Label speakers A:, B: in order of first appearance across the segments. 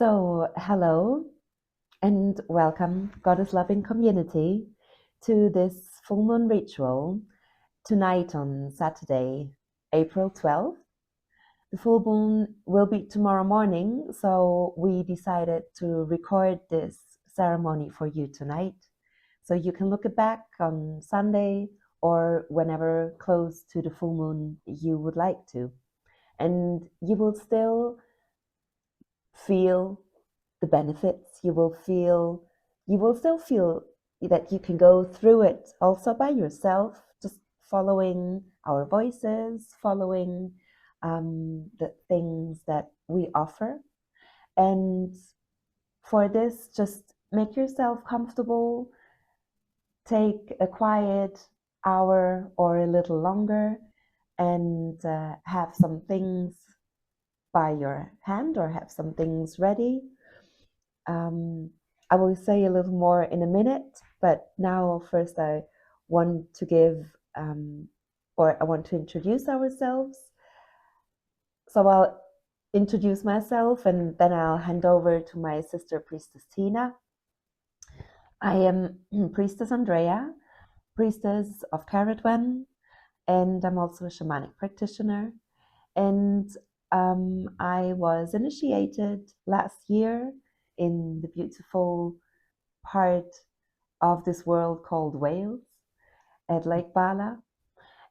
A: Hello and welcome, Goddess loving community, to this full moon ritual tonight on Saturday, April 12th. The full moon will be tomorrow morning, so we decided to record this ceremony for you tonight. So you can look it back on Sunday or whenever close to the full moon you would like to. And you will still feel the benefits. You will still feel that you can go through it also by yourself, just following our voices, following the things that we offer. And for this, just make yourself comfortable, take a quiet hour or a little longer, and have some things by your hand or have some things ready. I will say a little more in a minute, but now first I want to give, or I want to introduce ourselves. So I'll introduce myself and then I'll hand over to my sister, Priestess Tina. I am Priestess Andrea, Priestess of Caradwen, and I'm also a shamanic practitioner. And I was initiated last year in the beautiful part of this world called Wales at Lake Bala.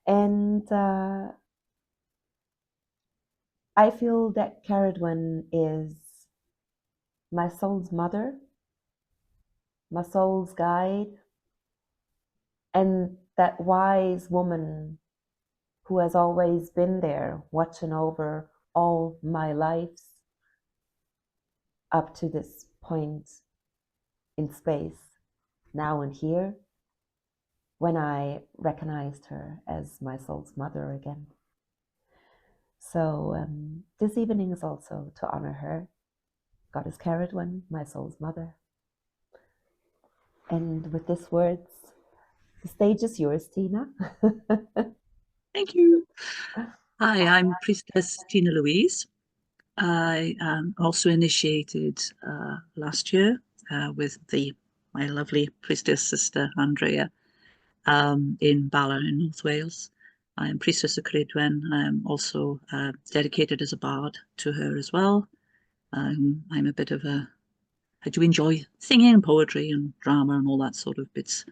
A: And I feel that Caradwen is my soul's mother, my soul's guide, and that wise woman who has always been there watching over all my lives up to this point in space, now and here, when I recognized her as my soul's mother again. So this evening is also to honor her, Goddess Caradwen, my soul's mother. And with these words, the stage is yours, Tina.
B: Thank you. Hi, I'm Priestess Tinalouise. I also initiated last year with my lovely priestess sister Andrea in Bala in North Wales. I am Priestess of Caradwen. I am also dedicated as a bard to her as well. I'm a bit of I do enjoy singing and poetry and drama and all that sort of bits.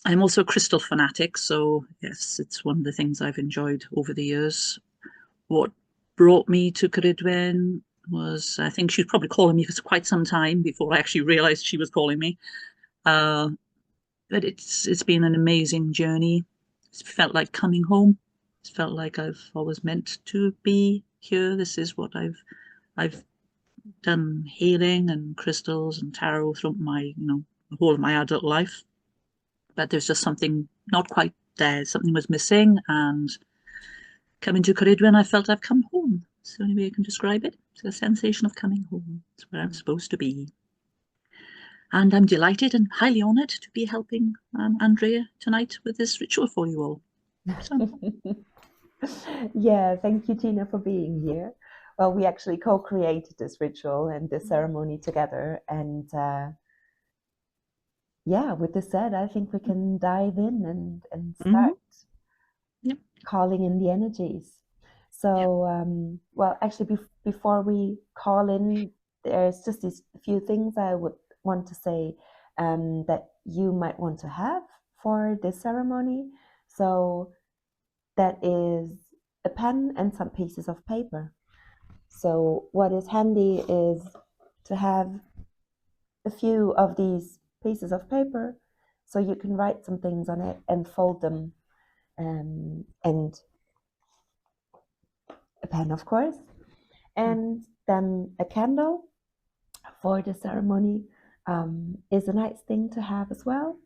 B: I'm also a crystal fanatic, so yes, it's one of the things I've enjoyed over the years. What brought me to Caradwen was, I think she was probably calling me for quite some time before I actually realized she was calling me. But it's been an amazing journey. It's felt like coming home. It's felt like I've always meant to be here. This is what I've done healing and crystals and tarot throughout my, the whole of my adult life. But there's just something not quite there. Something was missing, and coming to Caradwen, I felt I've come home. It's the only way I can describe it. It's a sensation of coming home. It's where I'm supposed to be. And I'm delighted and highly honoured to be helping Andrea tonight with this ritual for you all. So.
A: Yeah, thank you, Tina, for being here. Well, we actually co-created this ritual and this ceremony together, and yeah, with this said, I think we can dive in and start calling in the energies. So, well, actually, before we call in, there's just these few things I would want to say that you might want to have for this ceremony. So that is a pen and some pieces of paper. So what is handy is to have a few of these pieces of paper so you can write some things on it and fold them, and a pen, of course, and then a candle for the ceremony is a nice thing to have as well,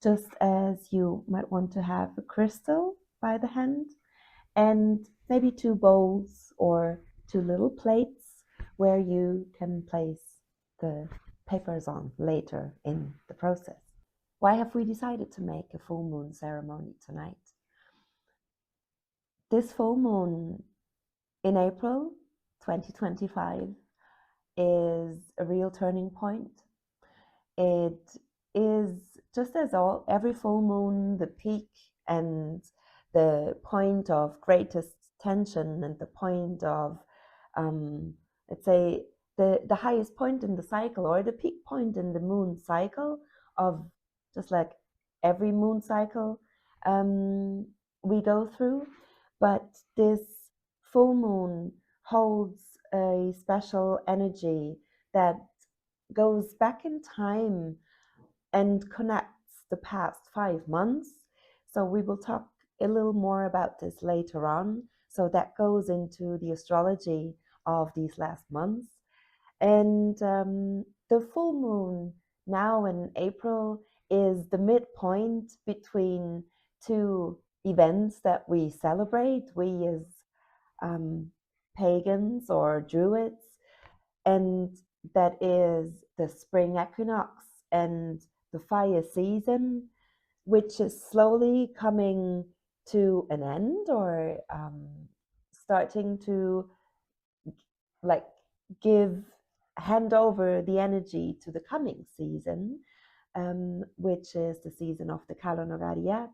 A: just as you might want to have a crystal by the hand, and maybe 2 bowls or 2 little plates where you can place the papers on later in the process. Why have we decided to make a full moon ceremony tonight? This full moon in April 2025 is a real turning point. It is just as every full moon, the peak and the point of greatest tension and the point of, let's say, the highest point in the cycle or the peak point in the moon cycle of just like every moon cycle we go through. But this full moon holds a special energy that goes back in time and connects the past 5 months. So we will talk a little more about this later on. So that goes into the astrology of these last months. And the full moon now in April is the midpoint between two events that we celebrate, we as pagans or druids, and that is the spring equinox and the fire season, which is slowly coming to an end or starting to like hand over the energy to the coming season, which is the season of the Kalonogariat,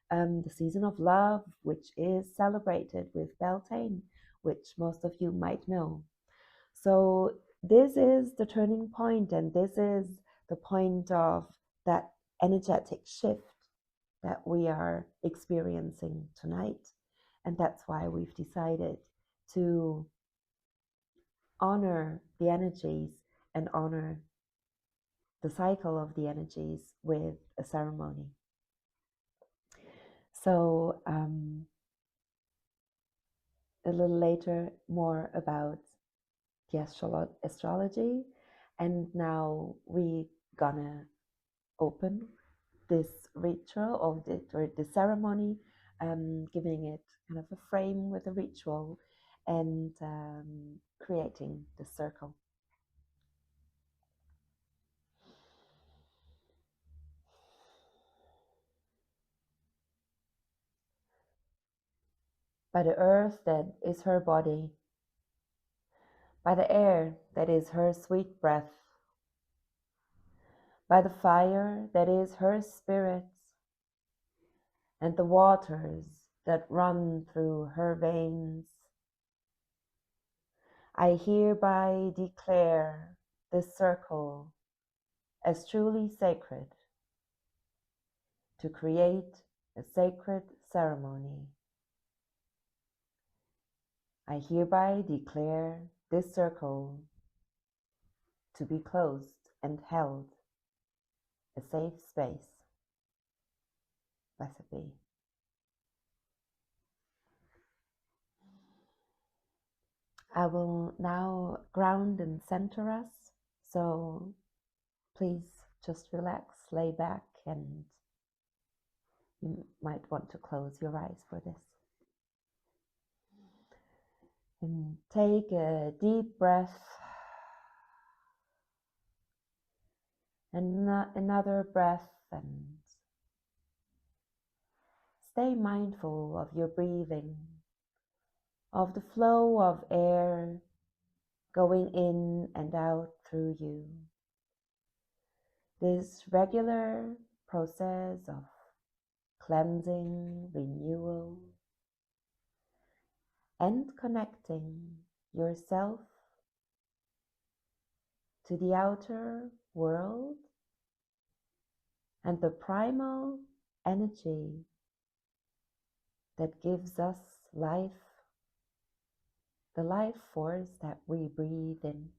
A: the season of love, which is celebrated with Beltane, which most of you might know. So this is the turning point, and this is the point of that energetic shift that we are experiencing tonight. And that's why we've decided to honor the energies and honor the cycle of the energies with a ceremony. So a little later, more about the astrology. And now we gonna open this ritual or the ceremony, giving it kind of a frame with a ritual and creating the circle. By the earth that is her body, by the air that is her sweet breath, by the fire that is her spirit, and the waters that run through her veins, I hereby declare this circle as truly sacred, to create a sacred ceremony. I hereby declare this circle to be closed and held a safe space. Blessed be. I will now ground and center us, so please just relax, lay back, and you might want to close your eyes for this. And take a deep breath and another breath, and stay mindful of your breathing, of the flow of air going in and out through you. This regular process of cleansing, renewal, and connecting yourself to the outer world and the primal energy that gives us life, the life force that we breathe in.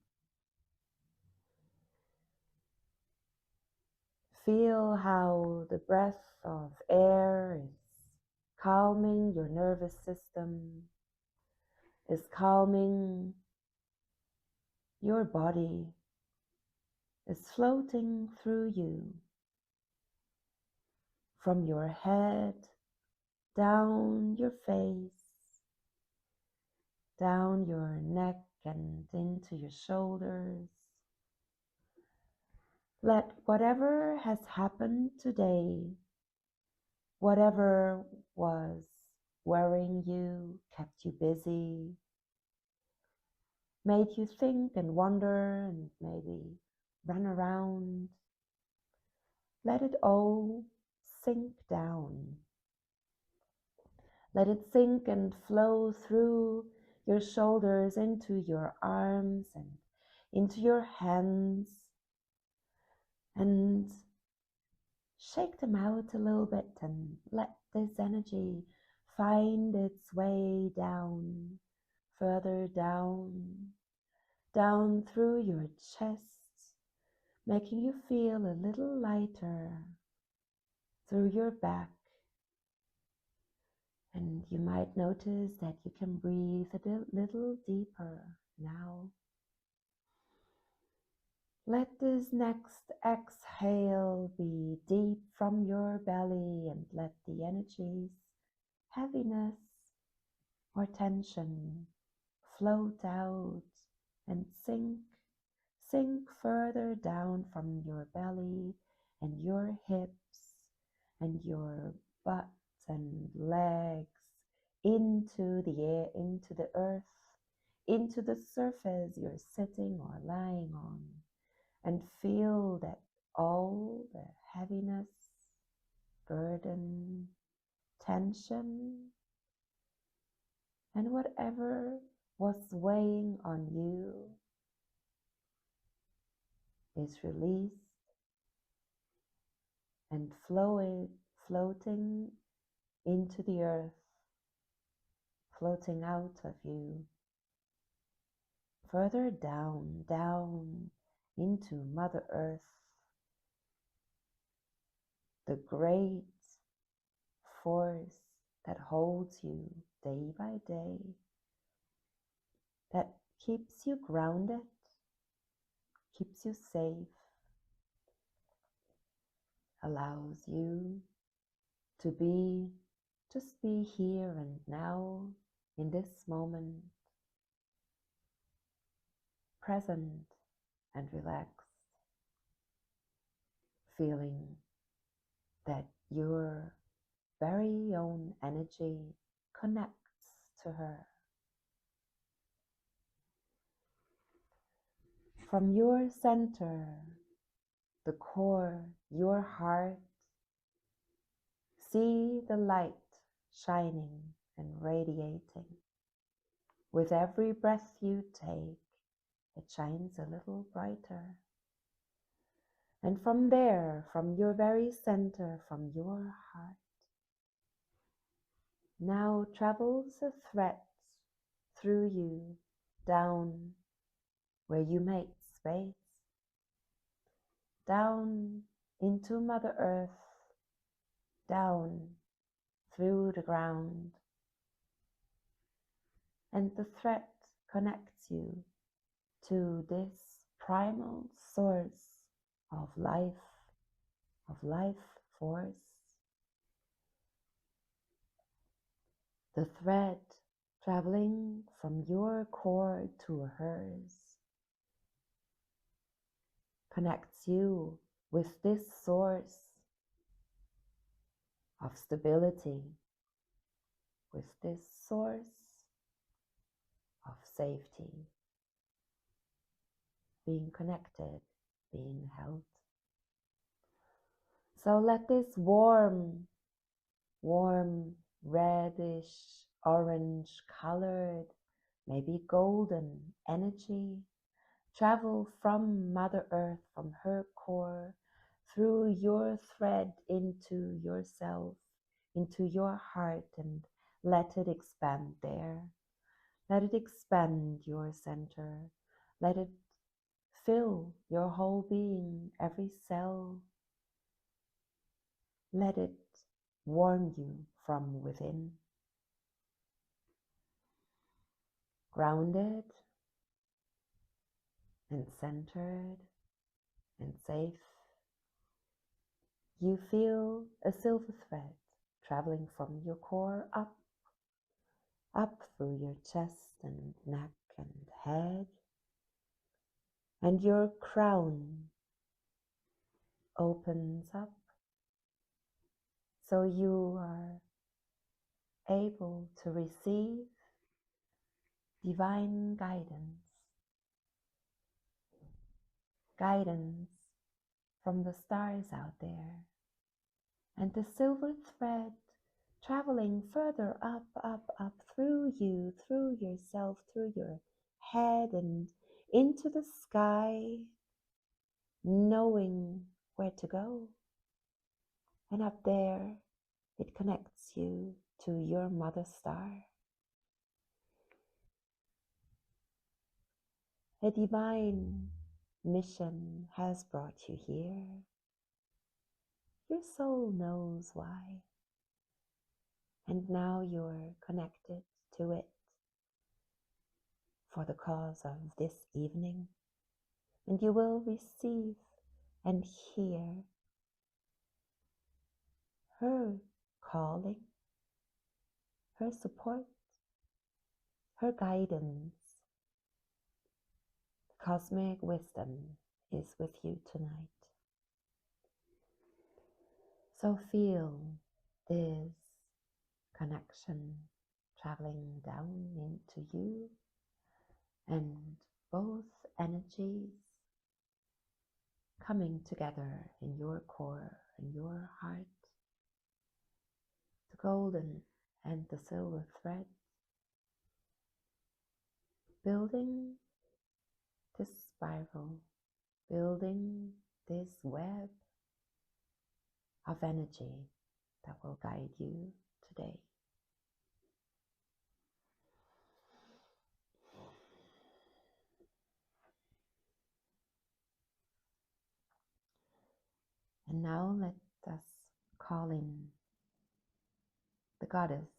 A: Feel how the breath of air is calming your nervous system, is calming your body, is floating through you, from your head, down your face, down your neck and into your shoulders. Let whatever has happened today, whatever was worrying you, kept you busy, made you think and wonder and maybe run around. Let it all sink down. Let it sink and flow through your shoulders into your arms and into your hands, and shake them out a little bit and let this energy find its way down, further down, down through your chest, making you feel a little lighter through your back. And you might notice that you can breathe a little deeper now. Let this next exhale be deep from your belly, and let the energies, heaviness or tension, float out and sink further down from your belly and your hips and your butt and legs into the air, into the earth, into the surface you're sitting or lying on, and feel that all the heaviness, burden, tension, and whatever was weighing on you is released and floating into the earth, floating out of you, further down, down into Mother Earth, the great force that holds you day by day, that keeps you grounded, keeps you safe, allows you to just be here and now in this moment, present and relaxed, feeling that your very own energy connects to her. From your center, the core, your heart, see the light shining and radiating. With every breath you take, it shines a little brighter. And from there, from your very center, from your heart, now travels a thread through you, down where you make space, down into Mother Earth, down through the ground. And the thread connects you to this primal source of life force. The thread traveling from your core to hers connects you with this source of stability, with this source of safety, being connected, being held. So let this warm, reddish, orange colored, maybe golden energy travel from Mother Earth, from her core, through your thread into yourself, into your heart, and let it expand there. Let it expand your center. Let it fill your whole being, every cell. Let it warm you from within. Grounded and centered and safe, you feel a silver thread traveling from your core up through your chest and neck and head, and your crown opens up so you are able to receive divine guidance, guidance from the stars out there, and the silver thread traveling further up, up, up through you, through yourself, through your head and into the sky, knowing where to go. And up there, it connects you to your mother star. A divine mission has brought you here. Your soul knows why. And now you're connected to it for the cause of this evening. And you will receive and hear her calling, her support, her guidance. Cosmic wisdom is with you tonight. So feel this connection traveling down into you, and both energies coming together in your core and your heart. The golden and the silver thread, building this spiral, building this web of energy that will guide you today. And now let us call in the goddess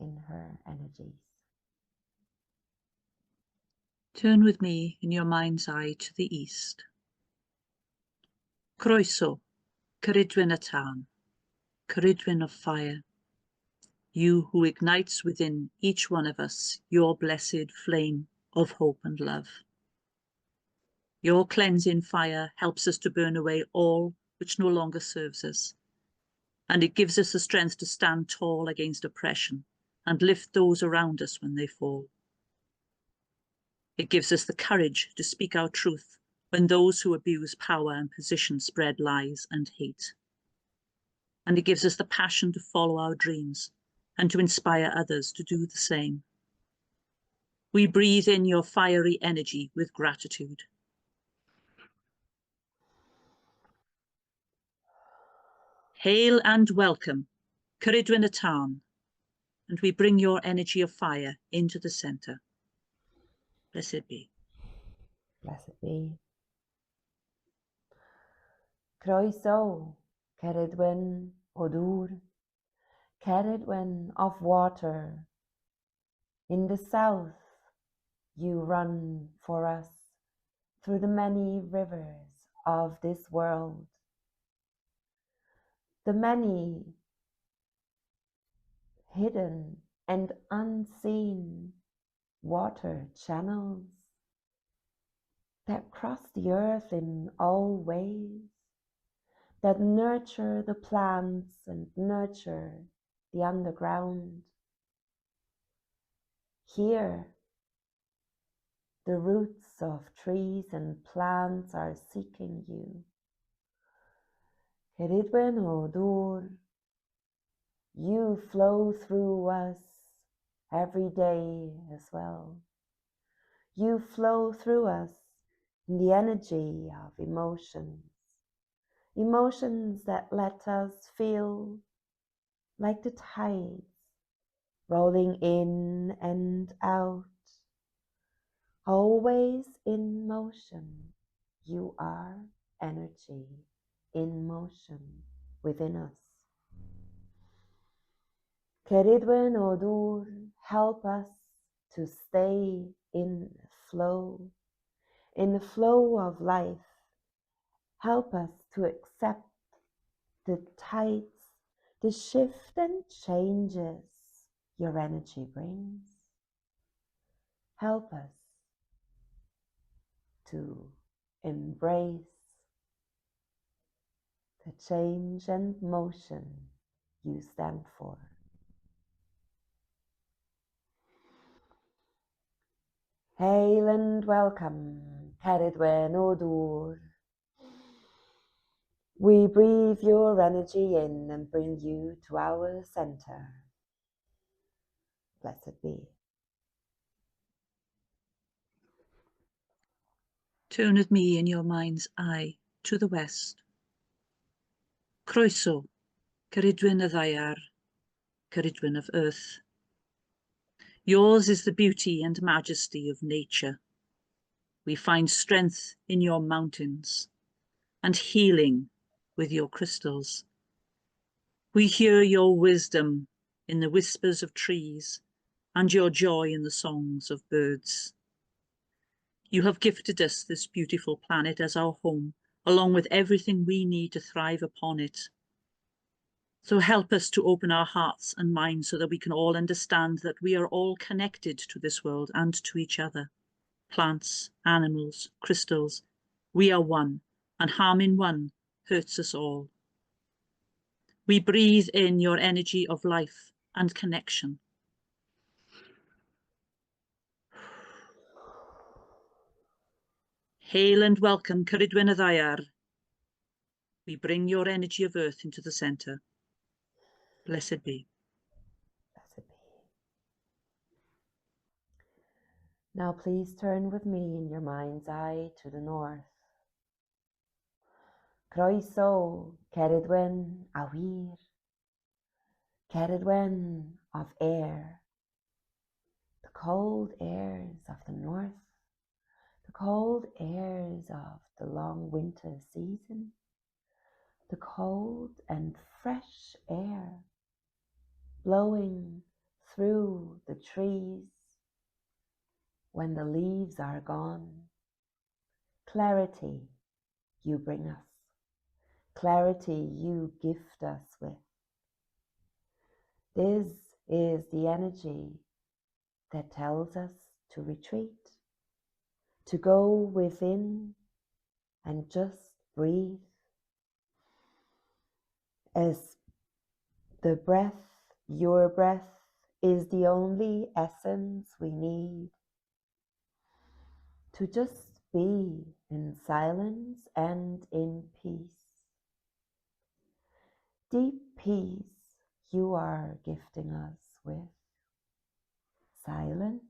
A: in her energies.
B: Turn with me in your mind's eye to the east. Croeso, Ceridwen y Tân, Ceridwen of fire, you who ignites within each one of us your blessed flame of hope and love. Your cleansing fire helps us to burn away all which no longer serves us, and it gives us the strength to stand tall against oppression and lift those around us when they fall. It gives us the courage to speak our truth when those who abuse power and position spread lies and hate. And it gives us the passion to follow our dreams and to inspire others to do the same. We breathe in your fiery energy with gratitude. Hail and welcome, Ceridwen y Tân, and we bring your energy of fire into the center. Blessed be.
A: Blessed be. Croeso, Ceridwen o Dŵr, Ceridwen of water. In the south you run for us through the many rivers of this world. The many hidden and unseen water channels that cross the earth in all ways, that nurture the plants and nurture the underground. Here, the roots of trees and plants are seeking you. Ceridwen o Dŵr, you flow through us every day as well. You flow through us in the energy of emotions, emotions that let us feel like the tides rolling in and out, always in motion. You are energy in motion within us. Ceridwen o Dŵr, help us to stay in the flow of life. Help us to accept the tides, the shift and changes your energy brings. Help us to embrace the change and motion you stand for. Hail and welcome, Ceridwen Odur. We breathe your energy in and bring you to our center. Blessed be.
B: Turn with me in your mind's eye to the west. Croeso, Ceridwen y Ddaiar, Ceridwen of earth. Yours is the beauty and majesty of nature. We find strength in your mountains and healing with your crystals. We hear your wisdom in the whispers of trees and your joy in the songs of birds. You have gifted us this beautiful planet as our home, along with everything we need to thrive upon it. So help us to open our hearts and minds so that we can all understand that we are all connected to this world and to each other. Plants, animals, crystals, we are one, and harming one hurts us all. We breathe in your energy of life and connection. Hail and welcome, Ceridwen y Ddaiar. We bring your energy of earth into the center. Blessed be.
A: Blessed be. Now please turn with me in your mind's eye to the north. Croeso, Ceridwen Awir. Ceridwen of air. The cold airs of the north. The cold airs of the long winter season. The cold and fresh air blowing through the trees when the leaves are gone. Clarity you bring us. Clarity you gift us with. This is the energy that tells us to retreat, to go within and just breathe. As the breath, your breath, is the only essence we need to just be in silence and in peace. Deep peace you are gifting us with. Silence.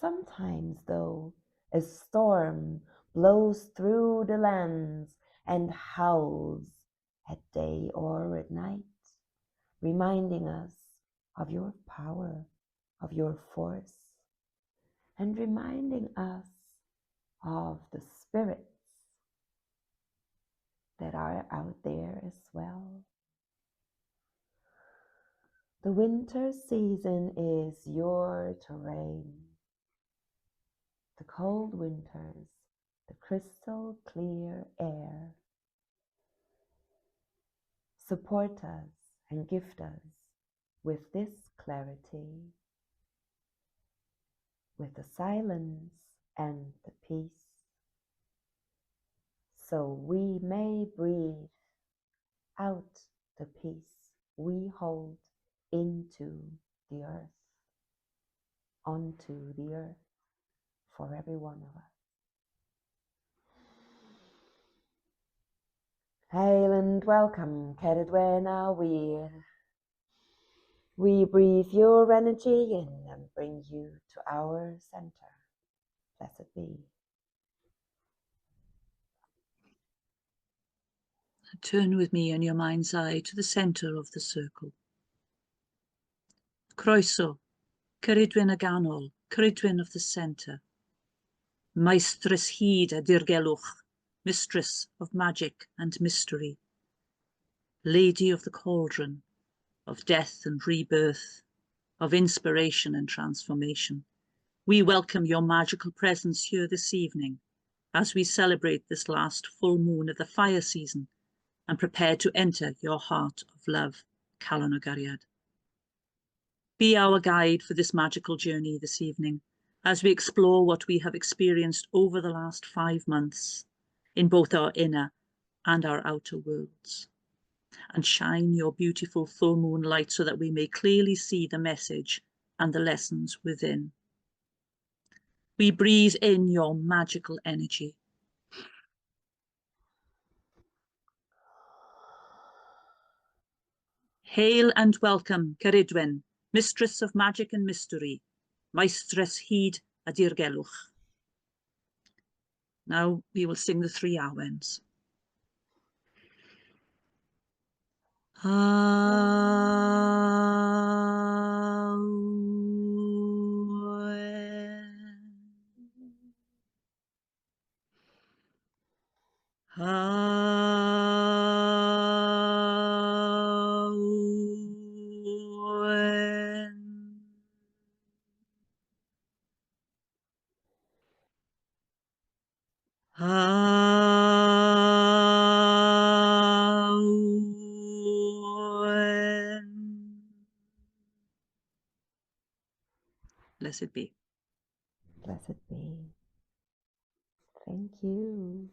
A: Sometimes, though, a storm blows through the lands and howls at day or at night, reminding us of your power, of your force, and reminding us of the spirits that are out there as well. The winter season is your terrain. The cold winters, the crystal clear air. Support us and gift us with this clarity, with the silence and the peace, so we may breathe out the peace we hold into the earth, onto the earth for every one of us. Hail and welcome, Ceridwen Awir. We breathe your energy in and bring you to our center. Blessed be.
B: Turn with me in your mind's eye to the center of the circle. Croeso, Ceridwen y Ganol, Ceridwen of the center. Maestress hyd a dirgelwch, mistress of magic and mystery. Lady of the cauldron, of death and rebirth, of inspiration and transformation. We welcome your magical presence here this evening as we celebrate this last full moon of the fire season and prepare to enter your heart of love, Calon o Gariad. Be our guide for this magical journey this evening as we explore what we have experienced over the last 5 months in both our inner and our outer worlds. And shine your beautiful full moon light so that we may clearly see the message and the lessons within. We breathe in your magical energy. Hail and welcome, Ceridwen, mistress of magic and mystery, maestress hyd a dirgelwch. Now we will sing the 3 Awens. Blessed be.
A: Blessed be. Thank you.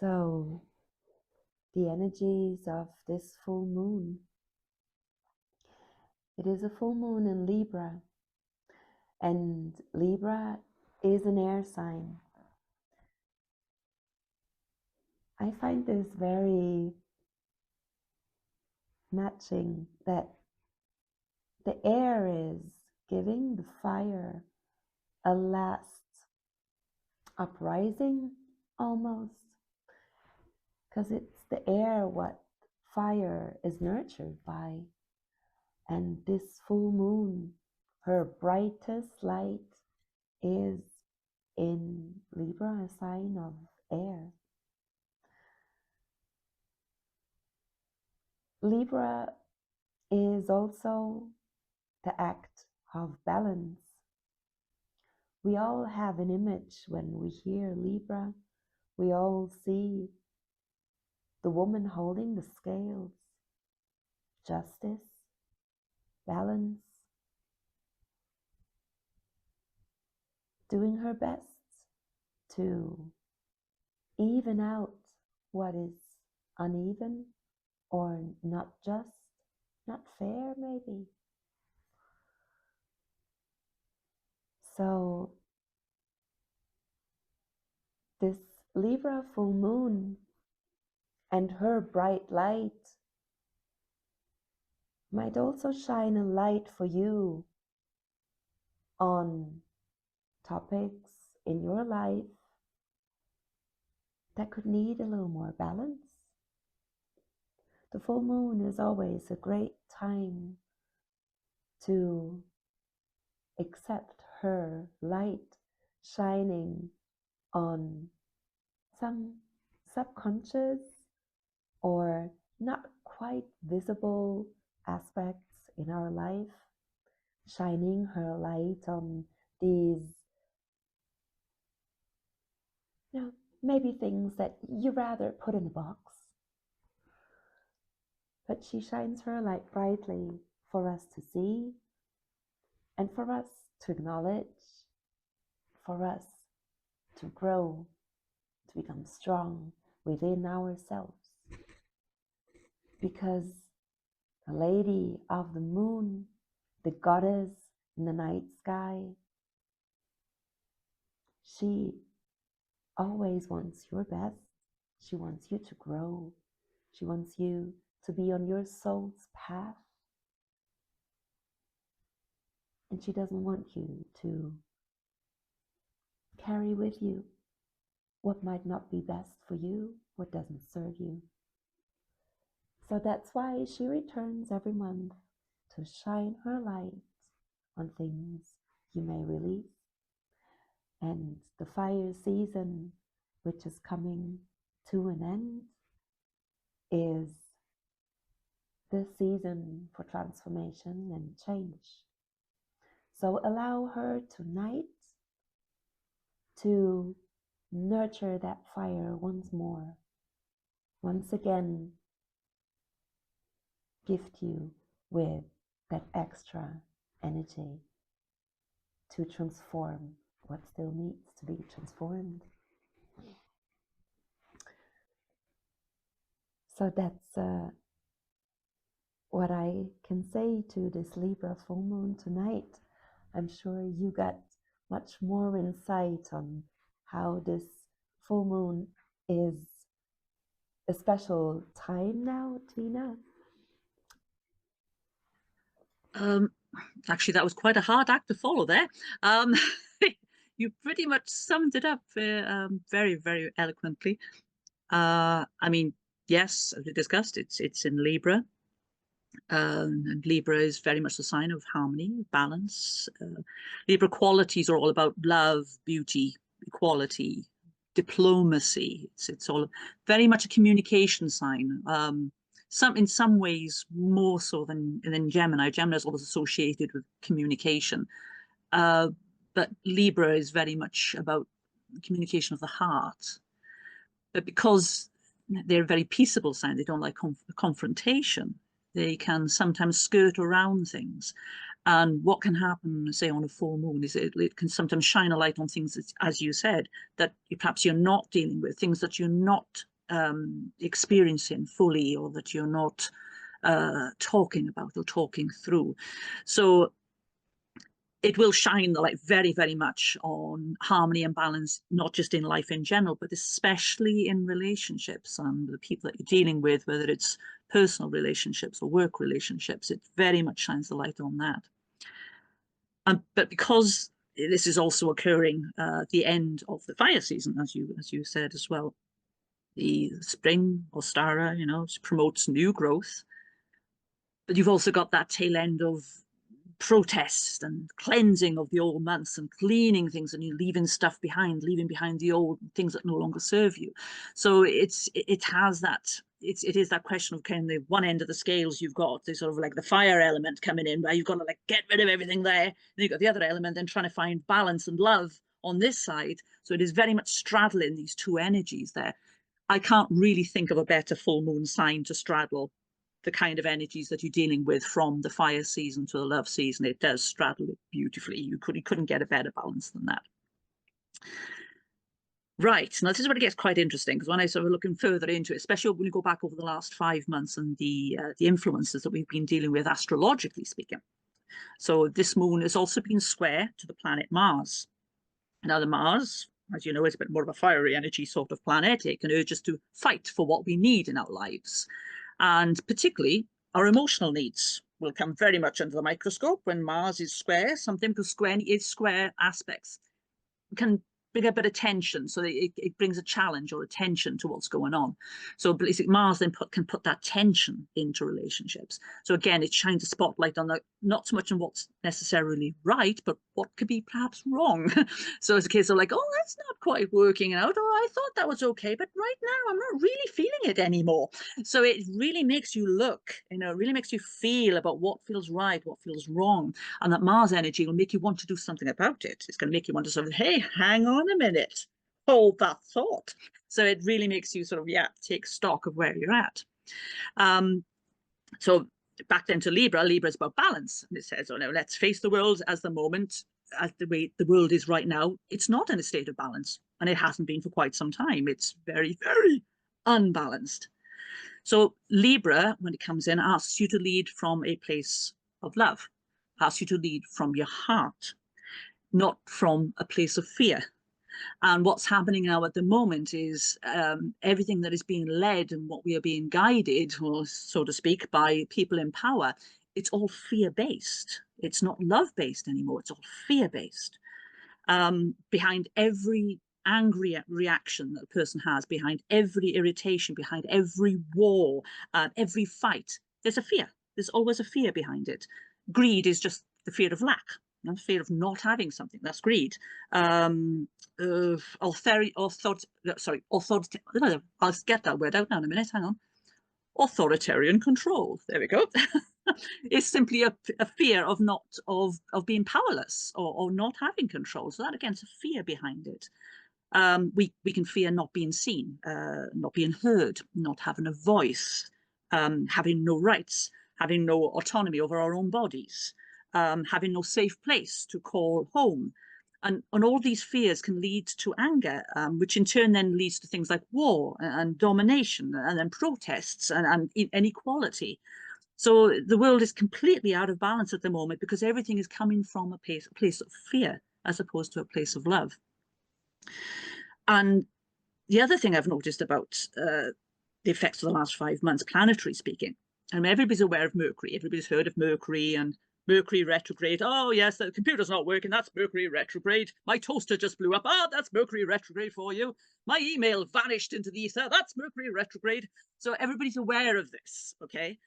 A: So, the energies of this full moon. It is a full moon in Libra, and Libra is an air sign. I find this very matching, that the air is giving the fire a last uprising almost, because it's the air what fire is nurtured by. And this full moon, her brightest light is in Libra, a sign of air. Libra is also the act of balance. We all have an image when we hear Libra. We all see the woman holding the scales, justice, balance, doing her best to even out what is uneven or not just, not fair maybe. So this Libra full moon and her bright light might also shine a light for you on topics in your life that could need a little more balance. The full moon is always a great time to accept her light shining on some subconscious or not quite visible aspects in our life, shining her light on these, maybe things that you rather put in a box. But she shines her light brightly for us to see and for us to acknowledge, for us to grow, to become strong within ourselves. Because the lady of the moon, the goddess in the night sky, she always wants your best. She wants you to grow. She wants you to be on your soul's path. And she doesn't want you to carry with you what might not be best for you, what doesn't serve you. So that's why she returns every month to shine her light on things you may release. And the fire season, which is coming to an end, is the season for transformation and change. So allow her tonight to nurture that fire once more. Once again, gift you with that extra energy to transform what still needs to be transformed. So that's what I can say to this Libra full moon tonight. I'm sure you get much more insight on how this full moon is a special time now, Tina.
B: Actually, that was quite a hard act to follow there. Um, you pretty much summed it up very, very eloquently. I mean, yes, as we discussed, it's in Libra, and Libra is very much a sign of harmony, balance. Libra qualities are all about love, beauty, equality, diplomacy. It's all very much a communication sign. In some ways more so than Gemini. Gemini is always associated with communication, uh, but Libra is very much about communication of the heart. But because they're a very peaceable sign, they don't like confrontation. They can sometimes skirt around things. And what can happen, say, on a full moon is it can sometimes shine a light on things, that, as you said, that perhaps you're not dealing with, things that you're not experiencing fully, or that you're not talking about or talking through. So it will shine the light very, very much on harmony and balance, not just in life in general, but especially in relationships and the people that you're dealing with, whether it's personal relationships or work relationships. It very much shines the light on that. But because this is also occurring at the end of the fire season, as you said as well, the spring, Ostara, promotes new growth. But you've also got that tail end of protest and cleansing of the old months and cleaning things, and you're leaving stuff behind, leaving behind the old things that no longer serve you. So it has that, it is that question of kind of the one end of the scales. You've got the sort of like the fire element coming in, where you've got to like get rid of everything there, and you've got the other element then trying to find balance and love on this side. So it is very much straddling these two energies there. I can't really think of a better full moon sign to straddle the kind of energies that you're dealing with from the fire season to the love season. It does straddle it beautifully. You couldn't get a better balance than that. Right, now this is where it gets quite interesting, because when I sort of looking further into it, especially when you go back over the last 5 months and the influences that we've been dealing with astrologically speaking. So this moon has also been square to the planet Mars. Now the Mars, as you know, is a bit more of a fiery energy sort of planet. It can urge us to fight for what we need in our lives. And particularly our emotional needs will come very much under the microscope when Mars is square, something because square aspects can bring a bit of tension, so it brings a challenge or a tension to what's going on. So basically Mars then can put that tension into relationships. So again, it shines a spotlight on not so much on what's necessarily right, but what could be perhaps wrong. So it's a case of like, oh, that's not quite working out, or I thought that was okay, but right now I'm not really feeling it anymore. So it really makes you look, it really makes you feel about what feels right, what feels wrong. And that Mars energy will make you want to do something about it. It's going to make you want to sort of, hey, hang on a minute, hold that thought. So it really makes you sort of, take stock of where you're at. So back then to Libra, Libra is about balance. And it says, oh no, let's face the world as the moment, as the way the world is right now. It's not in a state of balance, and it hasn't been for quite some time. It's very, very unbalanced. So Libra, when it comes in, asks you to lead from a place of love, asks you to lead from your heart, not from a place of fear. And what's happening now at the moment is everything that is being led and what we are being guided, or so to speak, by people in power, it's all fear-based. It's not love-based anymore. It's all fear-based. Behind every angry reaction that a person has, behind every irritation, behind every war, every fight, there's a fear. There's always a fear behind it. Greed is just the fear of lack, the fear of not having something. That's greed. I'll get that word out now in a minute. Hang on. Authoritarian control. There we go. Is simply a fear of being powerless, or not having control. So that again is a fear behind it. We can fear not being seen, not being heard, not having a voice, having no rights, having no autonomy over our own bodies, having no safe place to call home. And all these fears can lead to anger, which in turn then leads to things like war and domination, and then protests and inequality. So the world is completely out of balance at the moment because everything is coming from a place of fear as opposed to a place of love. And the other thing I've noticed about the effects of the last 5 months, planetary speaking, and everybody's aware of Mercury. Everybody's heard of Mercury and Mercury retrograde. Oh, yes, the computer's not working. That's Mercury retrograde. My toaster just blew up. Oh, that's Mercury retrograde for you. My email vanished into the ether. That's Mercury retrograde. So everybody's aware of this, okay?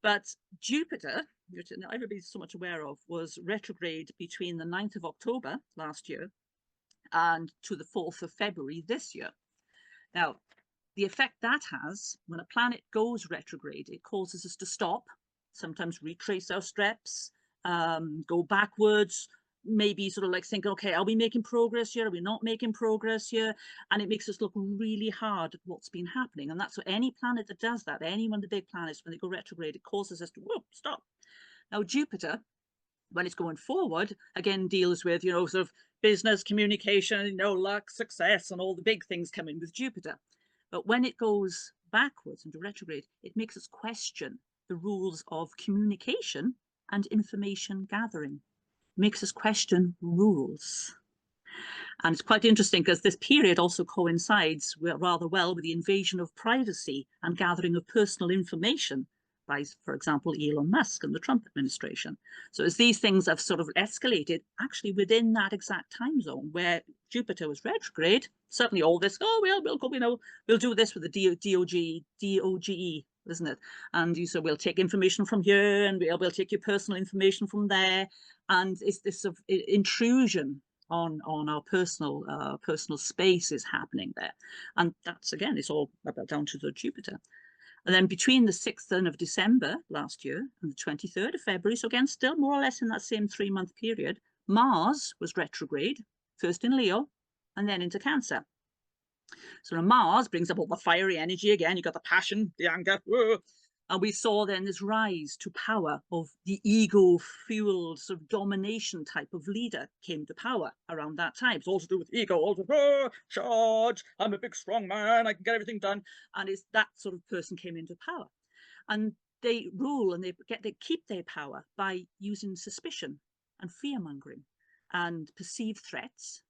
B: But Jupiter, which everybody's so much aware of, was retrograde between the 9th of October last year and to the 4th of February this year. Now, the effect that has when a planet goes retrograde, it causes us to stop, sometimes retrace our steps, go backwards, maybe sort of like thinking, okay, are we making progress here? Are we not making progress here? And it makes us look really hard at what's been happening. And that's what any planet that does that, any one of the big planets, when they go retrograde, it causes us to, whoa, stop. Now, Jupiter, when it's going forward, again, deals with, sort of business, communication, luck, success, and all the big things come in with Jupiter. But when it goes backwards into retrograde, it makes us question the rules of communication and information gathering. It makes us question rules. And it's quite interesting because this period also coincides rather well with the invasion of privacy and gathering of personal information by, for example, Elon Musk and the Trump administration. So as these things have sort of escalated, actually within that exact time zone where Jupiter was retrograde, suddenly all this, we'll go, we'll do this with the DOGE, isn't it? And you said, we'll take information from here and we'll take your personal information from there. And it's this sort of intrusion on our personal space is happening there. And that's, again, it's all down to the Jupiter. And then between the 6th of December last year and the 23rd of February, so again, still more or less in that same 3-month period, Mars was retrograde, first in Leo and then into Cancer. So Mars brings up all the fiery energy again. You've got the passion, the anger. Whoa. And we saw then this rise to power of the ego-fueled sort of domination type of leader came to power around that time. It's all to do with ego, all to charge, I'm a big strong man, I can get everything done. And it's that sort of person came into power. And they rule and they keep their power by using suspicion and fear-mongering and perceived threats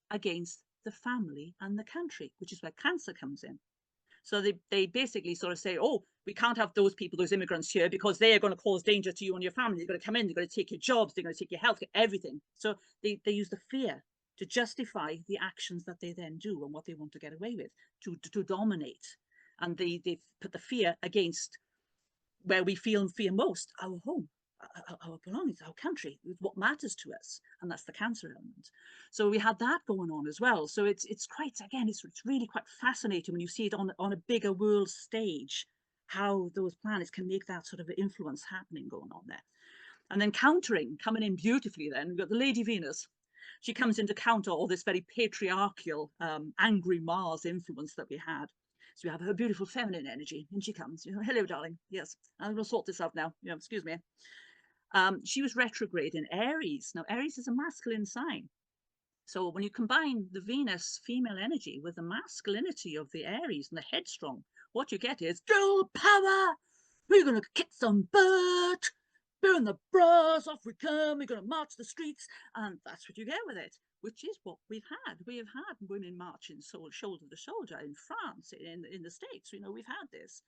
B: against the family and the country, which is where Cancer comes in. So they basically sort of say, oh, we can't have those people, those immigrants here, because they are going to cause danger to you and your family. They're going to come in, they're going to take your jobs, they're going to take your health, everything. So they use the fear to justify the actions that they then do and what they want to get away with, to dominate. And they put the fear against where we feel fear most, our home, our belongings, our country, what matters to us, and that's the Cancer element. So we had that going on as well. So it's quite, again, it's really quite fascinating when you see it on a bigger world stage, how those planets can make that sort of influence happening going on there. And then coming in beautifully, then we've got the Lady Venus. She comes in to counter all this very patriarchal, angry Mars influence that we had. So we have her beautiful feminine energy, and she comes, hello, darling. Yes, I'm going to sort this out now. Excuse me. She was retrograde in Aries. Now, Aries is a masculine sign. So when you combine the Venus female energy with the masculinity of the Aries and the headstrong, what you get is girl power. We're going to kick some butt. Burn the bras, off we come. We're going to march the streets. And that's what you get with it, which is what we've had. We have had women marching shoulder to shoulder in France, in the States. We've had this.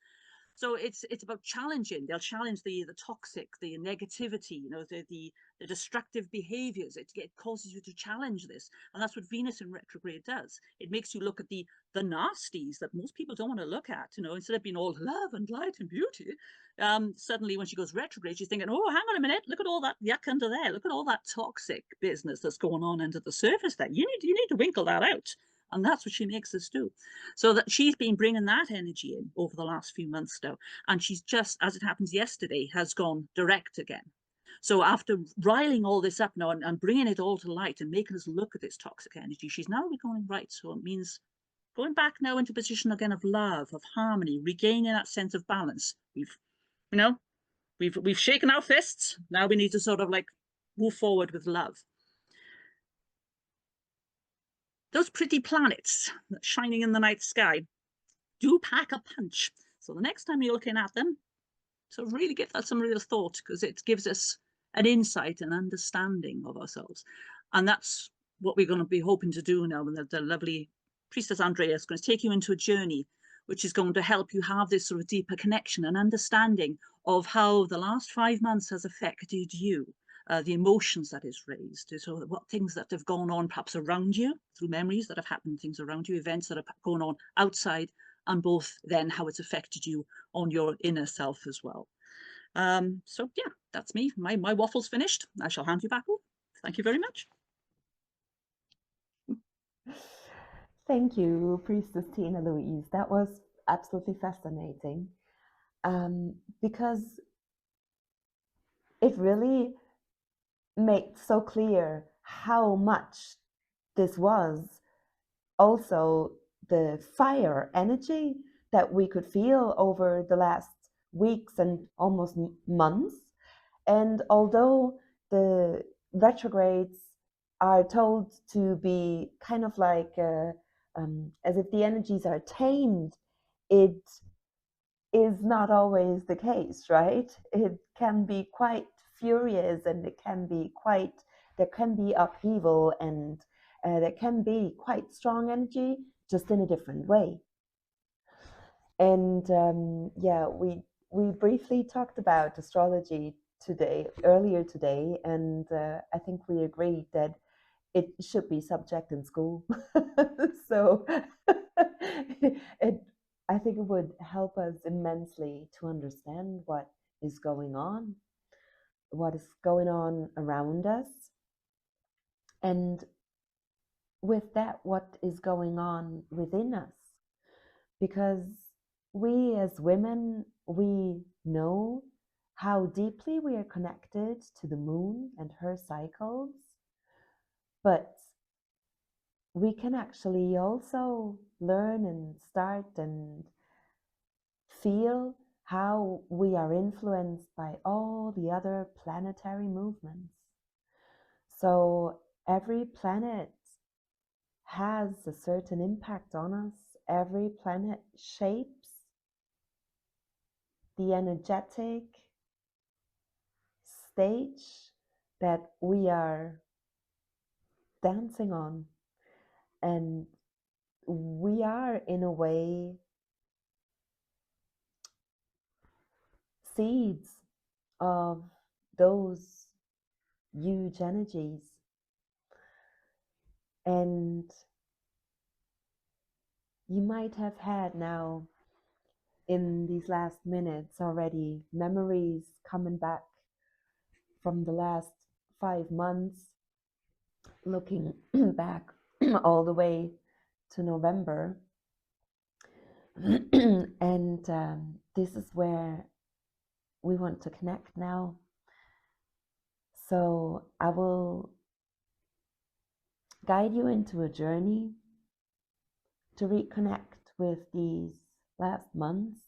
B: So it's about challenging. They'll challenge the toxic, the negativity, the destructive behaviors. It causes you to challenge this. And that's what Venus in retrograde does. It makes you look at the nasties that most people don't want to look at, instead of being all love and light and beauty. Suddenly when she goes retrograde, she's thinking, oh, hang on a minute, look at all that yuck under there. Look at all that toxic business that's going on under the surface there. You need to winkle that out. And that's what she makes us do. So that she's been bringing that energy in over the last few months now. And she's just, as it happens yesterday, has gone direct again. So after riling all this up now and bringing it all to light and making us look at this toxic energy, she's now going right. So it means going back now into a position again of love, of harmony, regaining that sense of balance. We've shaken our fists. Now we need to sort of like move forward with love. Those pretty planets shining in the night sky do pack a punch. So the next time you're looking at them, So really give that some real thought, because it gives us an insight and understanding of ourselves. And that's what we're going to be hoping to do now. And the lovely Priestess Andrea is going to take you into a journey which is going to help you have this sort of deeper connection and understanding of how the last 5 months has affected you, the emotions that is raised, so what things that have gone on perhaps around you through memories that have happened, things around you, events that have gone on outside, and both then how it's affected you on your inner self as well. So yeah, that's me. My waffle's finished. I shall hand you back over. Thank you very much.
A: Thank you, Priestess Tinalouise. That was absolutely fascinating, because it really made so clear how much this was also the fire energy that we could feel over the last weeks and almost months. And although the retrogrades are told to be kind of like as if the energies are tamed, it is not always the case, right? It can be quite furious, and it can be quite, there can be upheaval, and there can be quite strong energy, just in a different way. And yeah, we briefly talked about astrology today, earlier today, and I think we agreed that it should be subject in school. So it, I think it would help us immensely to understand what is going on, around us, and with that, what is going on within us. Because we as women, we know how deeply we are connected to the moon and her cycles, but we can actually also learn and start and feel how we are influenced by all the other planetary movements. So every planet has a certain impact on us. Every planet shapes the energetic stage that we are dancing on. And we are, in a way, seeds of those huge energies. And you might have had now, in these last minutes already, memories coming back from the last 5 months, looking back all the way to November. And this is where we want to connect now. So I will guide you into a journey to reconnect with these last months,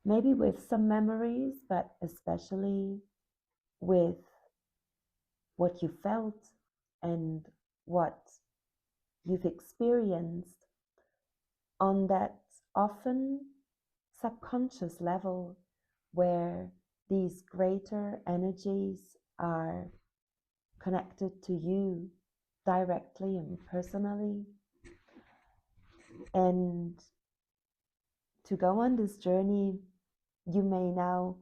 A: maybe with some memories, but especially with what you felt and what you've experienced on that often subconscious level, where these greater energies are connected to you directly and personally. And to go on this journey, you may now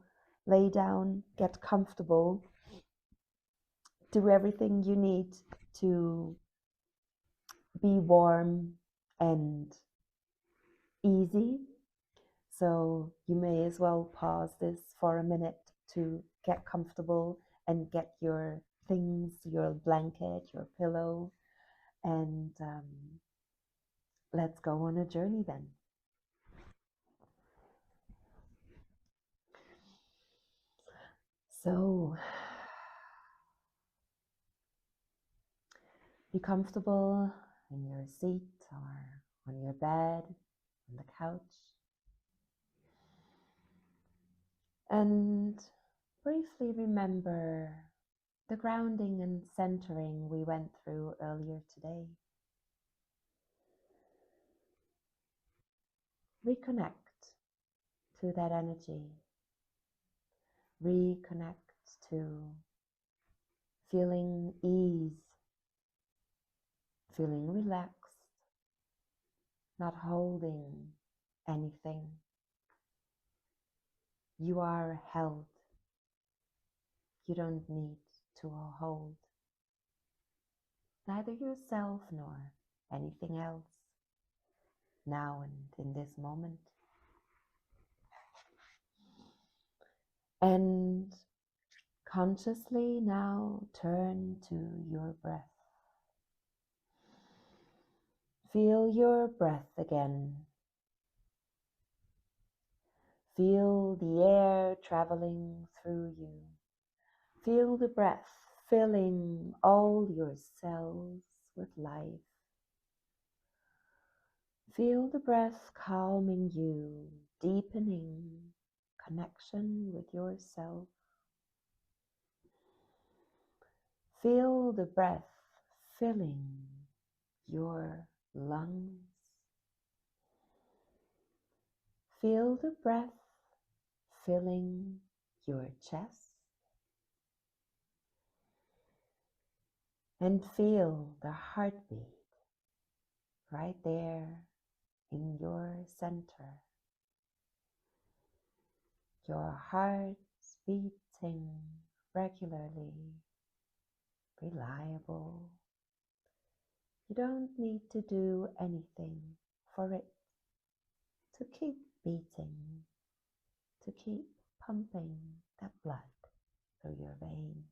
A: lay down, get comfortable, do everything you need to be warm and easy. So you may as well pause this for a minute to get comfortable and get your things, your blanket, your pillow, and let's go on a journey then. So be comfortable in your seat or on your bed, on the couch, and briefly remember the grounding and centering we went through earlier today. Reconnect through that energy. Reconnect to feeling ease, feeling relaxed, not holding anything. You are held. You don't need to hold neither yourself nor anything else now and in this moment. And consciously now turn to your breath. Feel your breath again. Feel the air traveling through you. Feel the breath filling all your cells with life. Feel the breath calming you, deepening connection with yourself. Feel the breath filling your lungs. Feel the breath filling your chest. And feel the heartbeat right there in your center. Your heart beating regularly, reliable. You don't need to do anything for it to keep beating, to keep pumping that blood through your veins.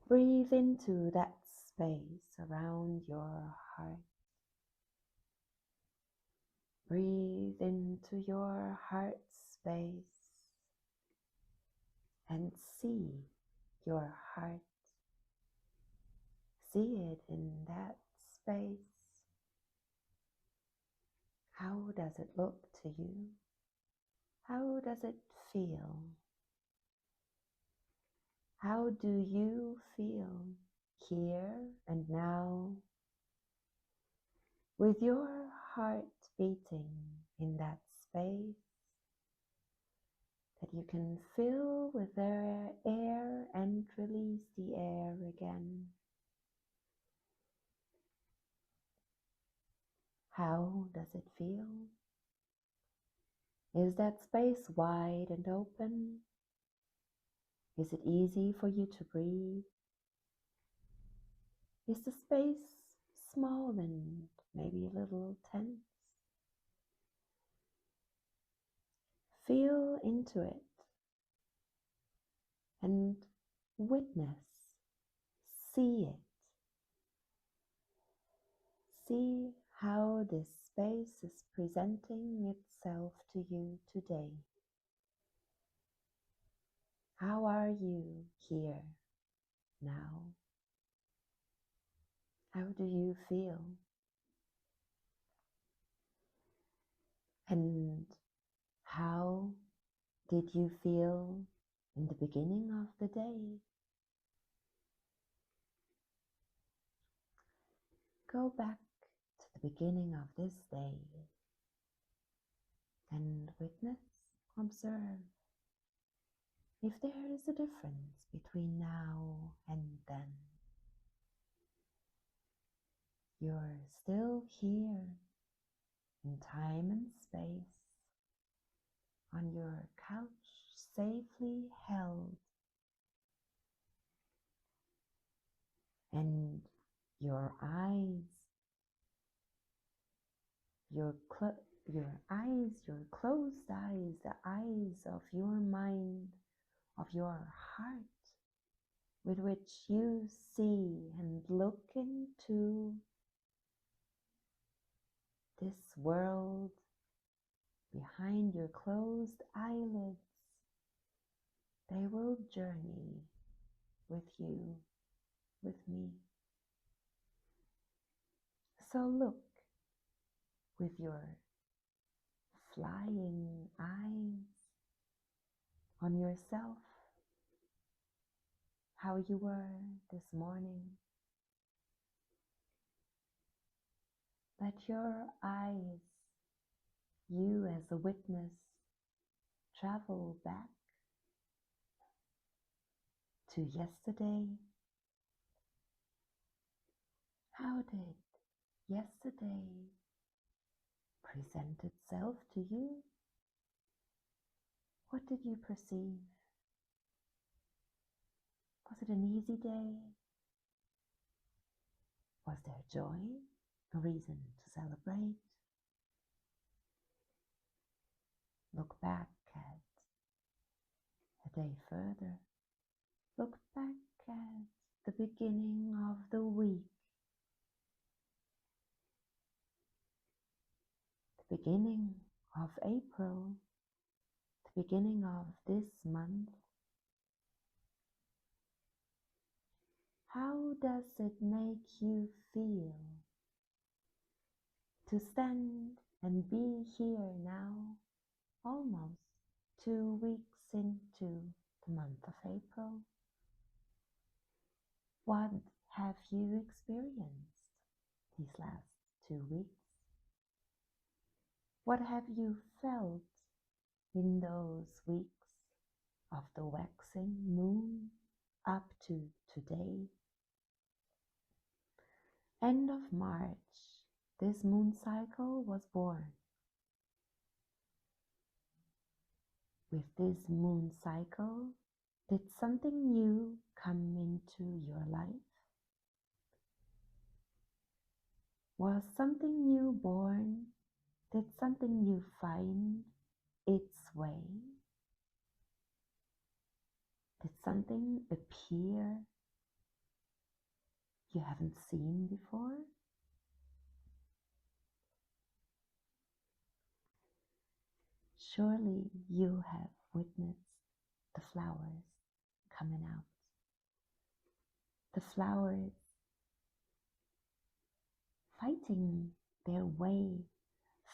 A: Breathe into that space around your heart. Breathe into your heart space and see your heart. See it in that space. How does it look to you? How does it feel? How do you feel here and now with your heart beating in that space that you can fill with their air and release the air again? How does it feel? Is that space wide and open? Is it easy for you to breathe? Is the space small and maybe a little tense? Feel into it and witness, see it. See how this space is presenting itself to you today. How are you here now? How do you feel? And how did you feel in the beginning of the day? Go back to the beginning of this day and witness, observe if there is a difference between now and then. You're still here in time and space, on your couch, safely held, and your eyes, your closed eyes, the eyes of your mind, of your heart, with which you see and look into this world behind your closed eyelids. They will journey with you, with me. So look with your flying eyes on yourself, how you were this morning. Let your eyes you as a witness travel back to yesterday. How did yesterday present itself to you? What did you perceive? Was it an easy day? Was there joy? A reason to celebrate? Look back at a day further. Look back at the beginning of the week, the beginning of April, the beginning of this month. How does it make you feel to stand and be here now, almost 2 weeks into the month of April? What have you experienced these last 2 weeks? What have you felt in those weeks of the waxing moon up to today? End of March, this moon cycle was born. With this moon cycle, did something new come into your life? Was something new born? Did something new find its way? Did something appear you haven't seen before? Surely you have witnessed the flowers coming out. The flowers fighting their way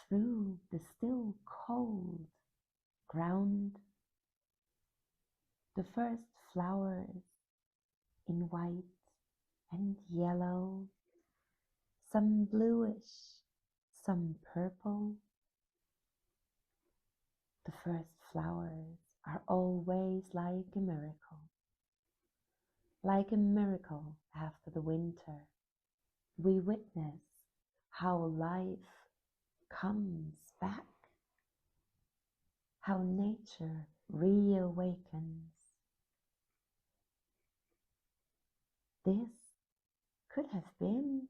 A: through the still cold ground. The first flowers in white and yellow, some bluish, some purple. The first flowers are always like a miracle after the winter. We witness how life comes back, how nature reawakens. This could have been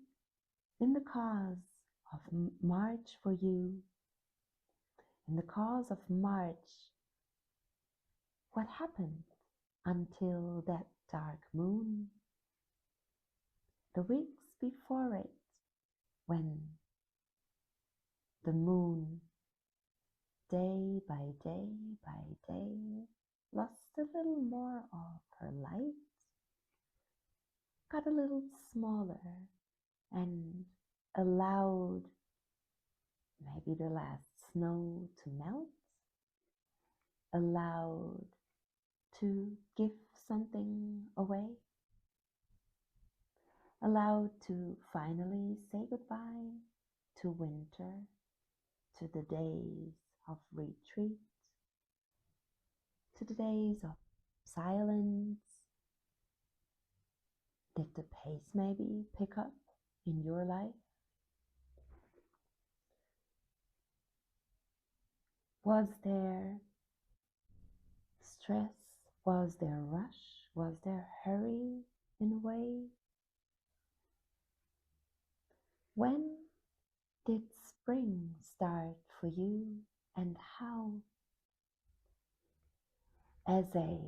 A: in the cause of March for you. In the cause of March, what happened until that dark moon? The weeks before it, when the moon, day by day, lost a little more of her light, got a little smaller, and allowed maybe the last snow to melt, allowed to give something away, allowed to finally say goodbye to winter, to the days of retreat, to the days of silence. Did the pace maybe pick up in your life? Was there stress? Was there rush? Was there hurry in a way? When did spring start for you, and how? As a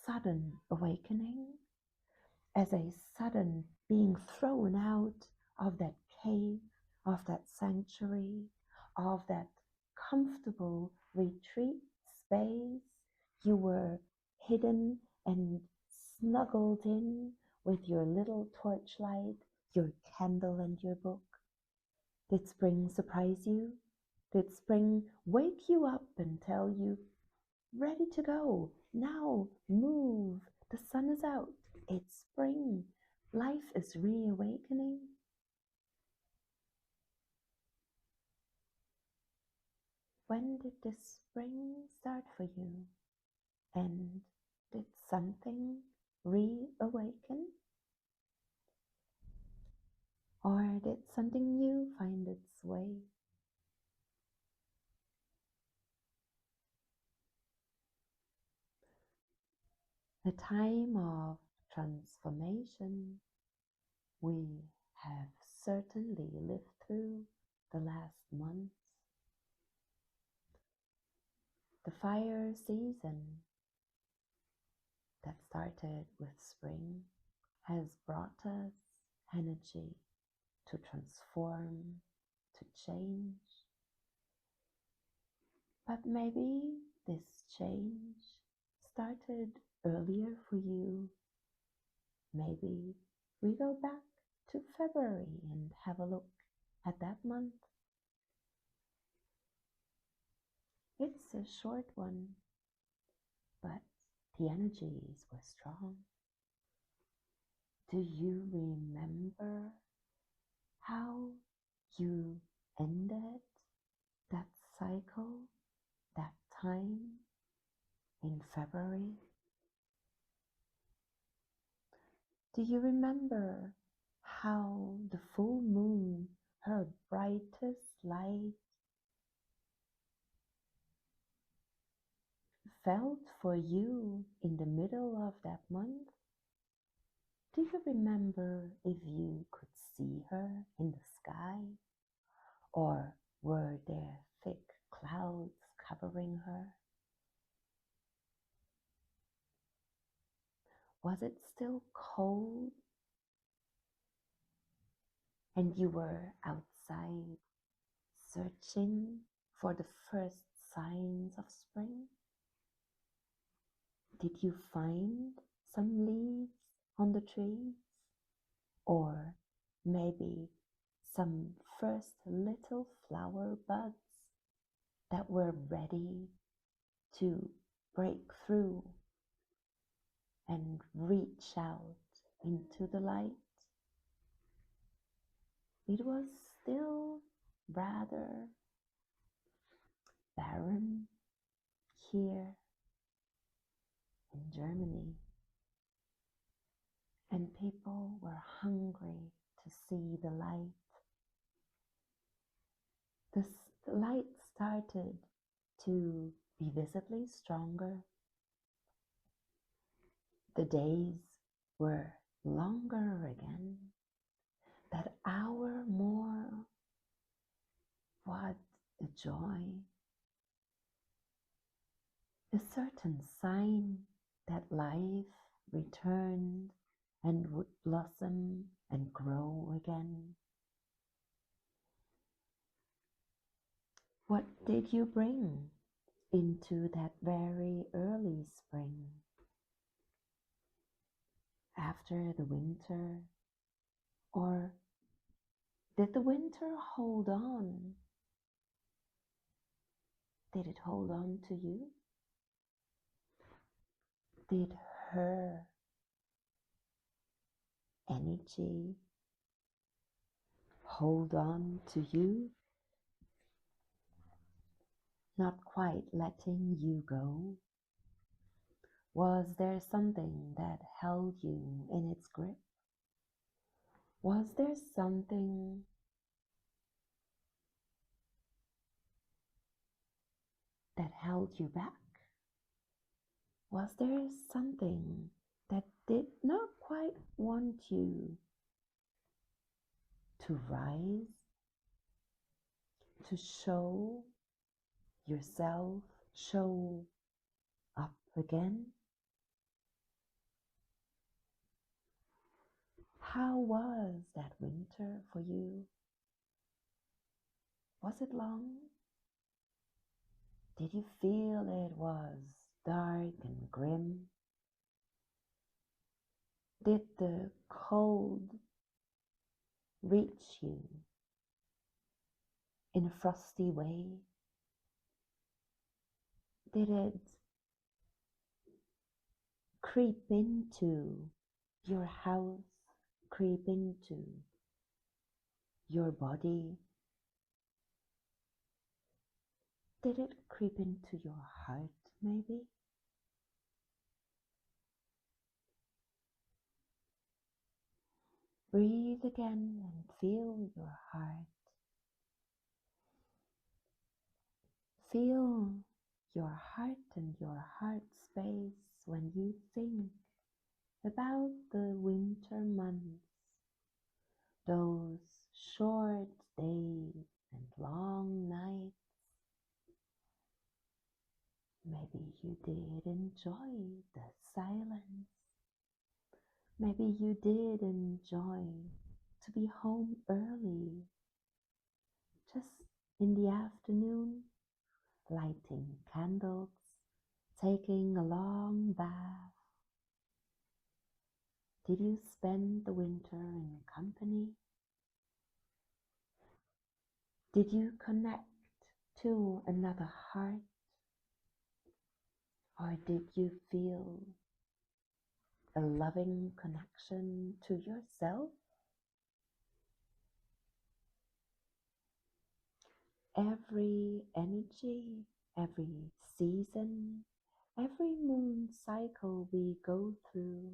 A: sudden awakening, as a sudden being thrown out of that cave, of that sanctuary, of that comfortable retreat space you were hidden and snuggled in with your little torchlight, your candle and your book. Did spring surprise you? Did spring wake you up and tell you, ready to go, now move, the sun is out, it's spring, life is reawakening? When did the spring start for you? And did something reawaken? Or did something new find its way? The time of transformation we have certainly lived through the last months. The fire season that started with spring has brought us energy to transform, to change. But maybe this change started earlier for you. Maybe we go back to February and have a look at that month. It's a short one, but the energies were strong. Do you remember how you ended that cycle, that time in February? Do you remember how the full moon, her brightest light, felt for you in the middle of that month? Do you remember if you could see her in the sky? Or were there thick clouds covering her? Was it still cold? And you were outside searching for the first signs of spring? Did you find some leaves on the trees? Or maybe some first little flower buds that were ready to break through and reach out into the light? It was still rather barren here in Germany, and people were hungry to see the light. The light started to be visibly stronger. The days were longer again. That hour more, what a joy. A certain sign that life returned and would blossom and grow again. What did you bring into that very early spring? After the winter? Or did the winter hold on? Did it hold on to you? Did her energy hold on to you? Not quite letting you go? Was there something that held you in its grip? Was there something that held you back? Was there something that did not quite want you to rise, to show yourself, show up again? How was that winter for you? Was it long? Did you feel it was dark and grim? Did the cold reach you in a frosty way? Did it creep into your house, creep into your body? Did it creep into your heart, maybe? Breathe again and feel your heart. Feel your heart and your heart space when you think about the winter months, those short days and long nights. Maybe you did enjoy the silence. Maybe you did enjoy to be home early, just in the afternoon, lighting candles, taking a long bath. Did you spend the winter in company? Did you connect to another heart? Or did you feel a loving connection to yourself? Every energy, every season, every moon cycle we go through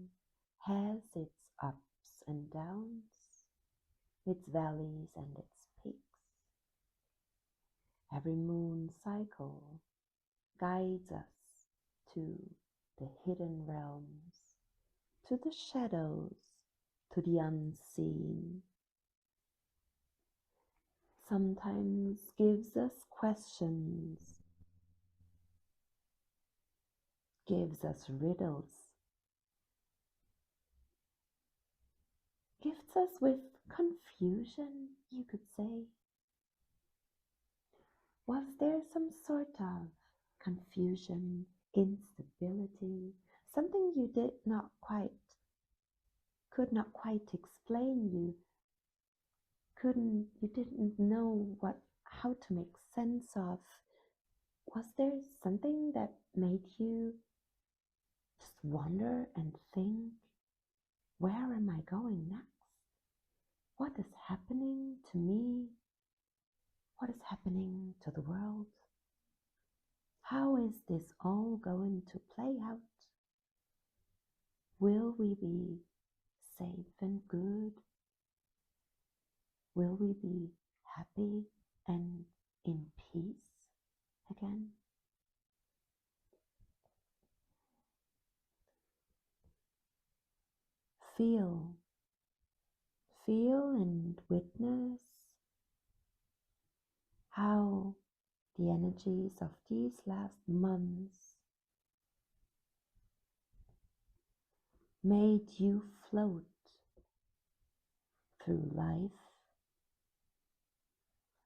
A: has its ups and downs, its valleys and its peaks. Every moon cycle guides us to the hidden realms, to the shadows, to the unseen. Sometimes gives us questions, gives us riddles, gives us with confusion, you could say. Was there some sort of confusion, instability, something you could not quite explain? You didn't know how to make sense of? Was there something that made you just wonder and think, where am I going next? What is happening to me? What is happening to the world? How is this all going to play out? Will we be safe and good? Will we be happy and in peace again? Feel and witness how the energies of these last months made you float through life,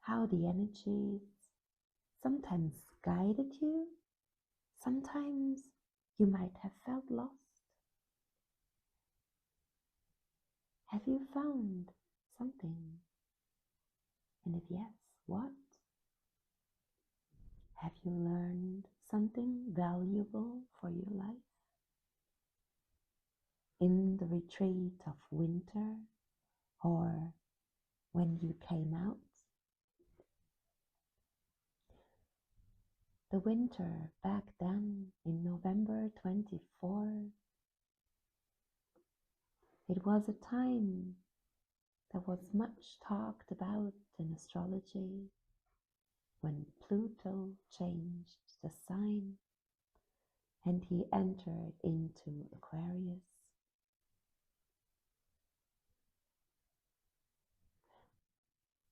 A: how the energies sometimes guided you, sometimes you might have felt lost. Have you found something? And if yes, what? Have you learned something valuable for your life? In the retreat of winter, or when you came out? The winter back then in November 24, it was a time that was much talked about in astrology, when Pluto changed the sign and he entered into Aquarius.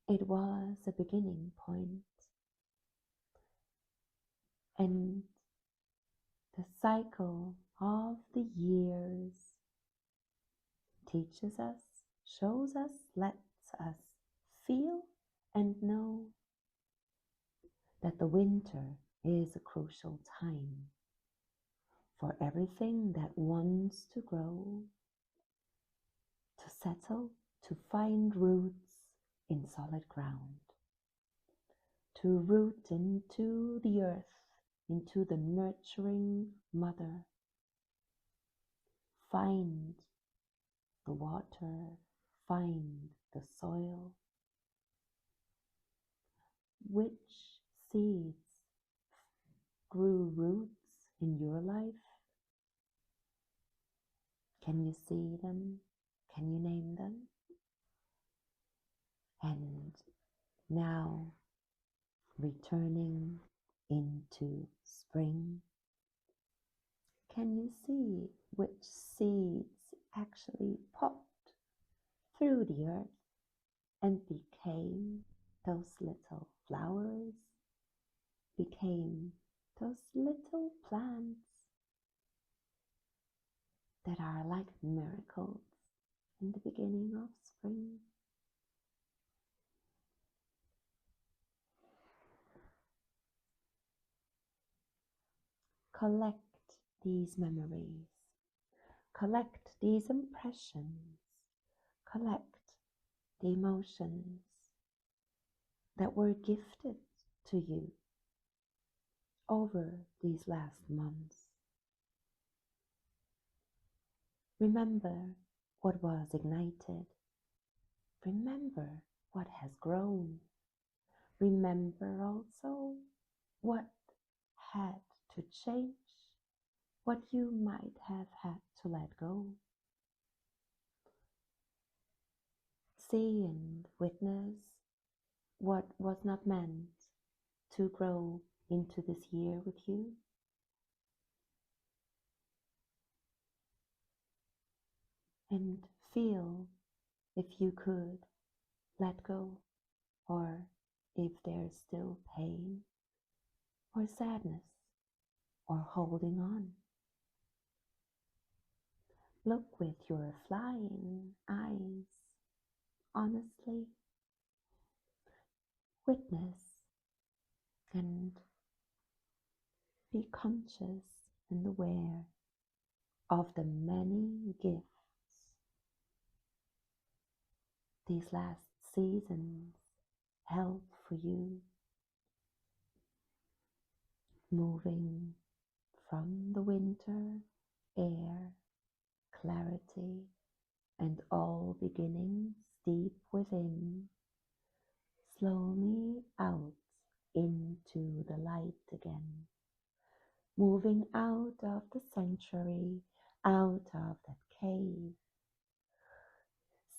A: It was a beginning point, and the cycle of the years teaches us, shows us, lets us feel and know that the winter is a crucial time for everything that wants to grow, to settle, to find roots in solid ground, to root into the earth, into the nurturing mother, find the water, find the soil. Which seeds grew roots in your life? Can you see them? Can you name them? And now, returning into spring, can you see which seeds actually popped through the earth and became those little flowers, became those little plants that are like miracles in the beginning of spring? Collect these memories, collect these impressions, collect the emotions that were gifted to you over these last months. Remember what was ignited. Remember what has grown. Remember also what had to change, what you might have had to let go. See and witness what was not meant to grow into this year with you. And feel if you could let go, or if there's still pain or sadness or holding on. Look with your flying eyes, honestly, witness and be conscious and aware of the many gifts these last seasons held for you, moving from the winter air, clarity, and all beginnings deep within, slowly out into the light again, moving out of the sanctuary, out of that cave,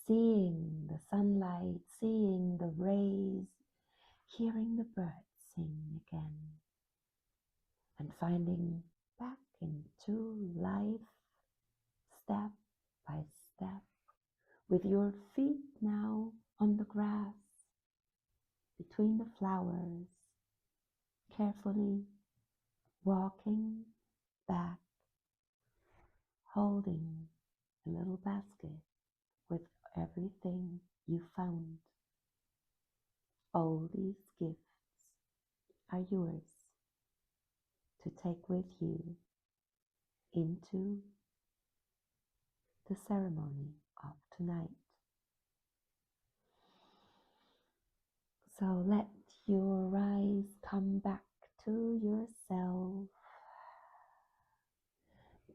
A: seeing the sunlight, seeing the rays, hearing the birds sing again, and finding back into life step by step, with your feet now on the grass, between the flowers, carefully walking back, holding a little basket with everything you found. All these gifts are yours to take with you into the ceremony of tonight. So let your eyes come back to yourself.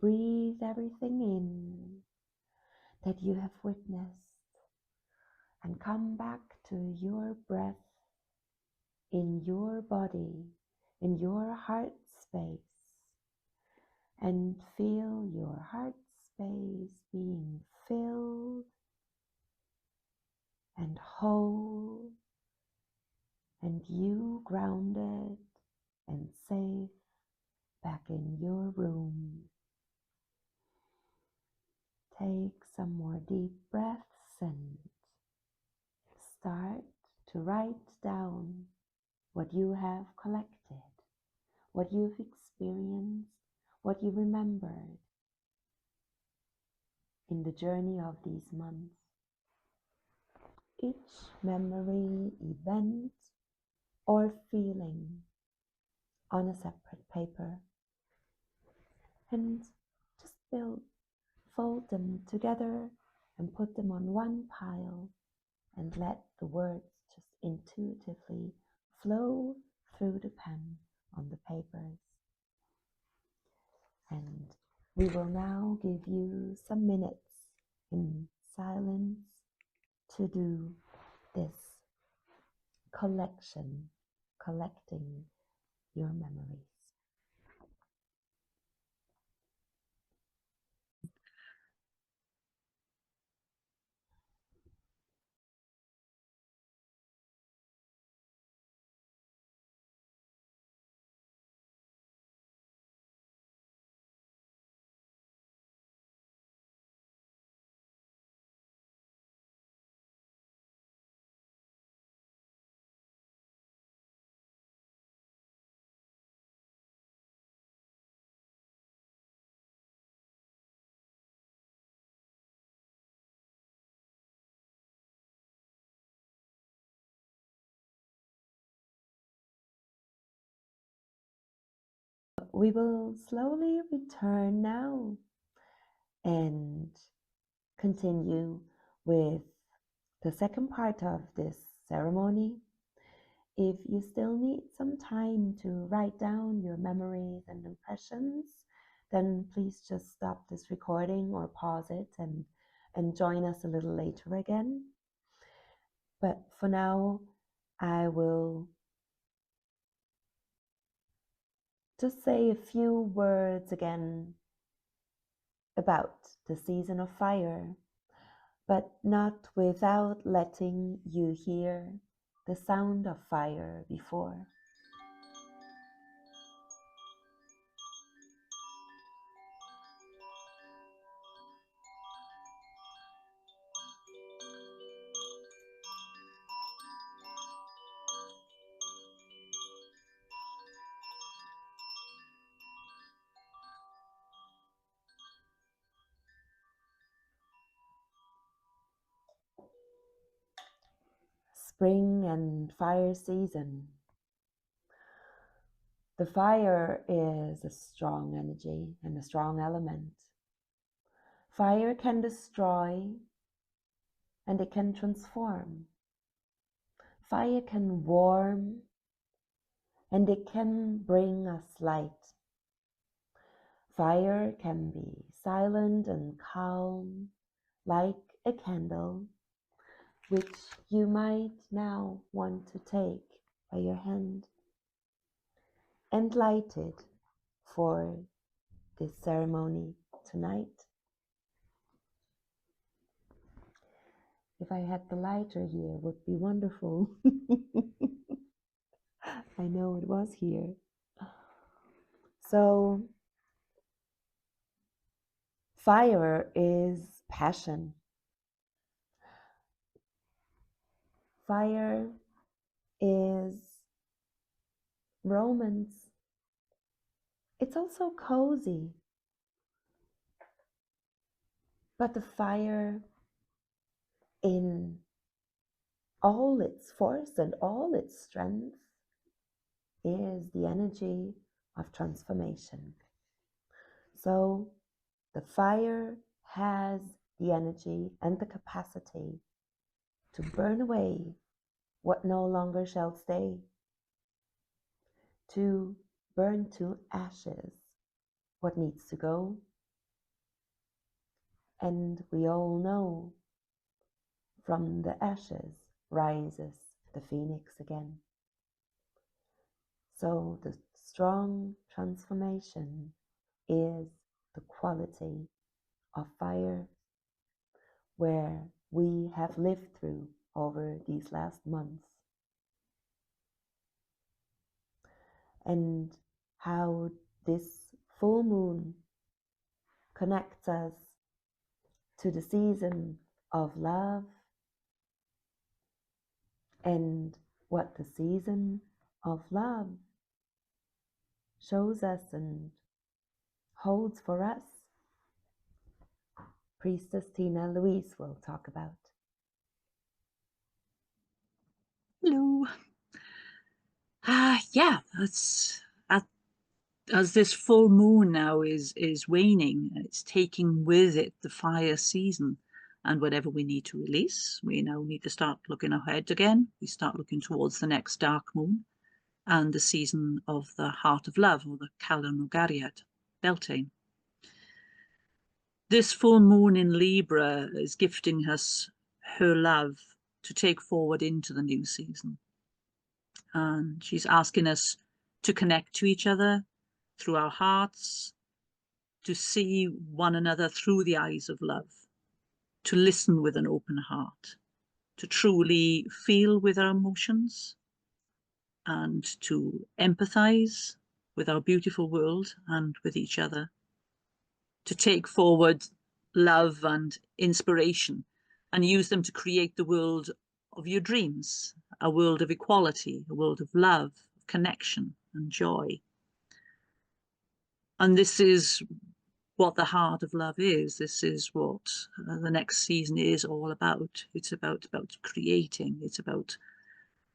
A: Breathe everything in that you have witnessed and come back to your breath in your body, in your heart space, and feel your heart space being filled and whole, and you grounded and safe back in your room. Take some more deep breaths and start to write down what you have collected, what you've experienced, what you remembered in the journey of these months. Each memory, event, or feeling on a separate paper, and just fold them together and put them on one pile and let the words just intuitively flow through the pen on the papers. And we will now give you some minutes in silence to do this collecting your memories. we will slowly return now and continue with the second part of this ceremony. If you still need some time to write down your memories and impressions, then please just stop this recording or pause it and join us a little later again. But for now, I will just say a few words again about the season of fire, but not without letting you hear the sound of fire before. Spring and fire season. The fire is a strong energy and a strong element. Fire can destroy and it can transform. Fire can warm and it can bring us light. Fire can be silent and calm, like a candle, which you might now want to take by your hand and light it for this ceremony tonight. If I had the lighter here, it would be wonderful. I know it was here. So, fire is passion. Fire is romance. It's also cozy. But the fire in all its force and all its strength is the energy of transformation. So the fire has the energy and the capacity to burn away what no longer shall stay, to burn to ashes what needs to go. And we all know from the ashes rises the phoenix again. So the strong transformation is the quality of fire where we have lived through over these last months, and how this full moon connects us to the season of love and what the season of love shows us and holds for us. Priestess Tinalouise will talk about.
B: Hello. Yeah, as this full moon now is waning, it's taking with it the fire season, and whatever we need to release, we now need to start looking ahead again. We start looking towards the next dark moon and the season of the heart of love, or the Kalanogariad, Beltane. This full moon in Libra is gifting us her love to take forward into the new season. And she's asking us to connect to each other through our hearts, to see one another through the eyes of love, to listen with an open heart, to truly feel with our emotions, and to empathize with our beautiful world and with each other, to take forward love and inspiration and use them to create the world of your dreams, a world of equality, a world of love, connection and joy. And this is what the heart of love is. This is what the next season is all about. It's about creating. It's about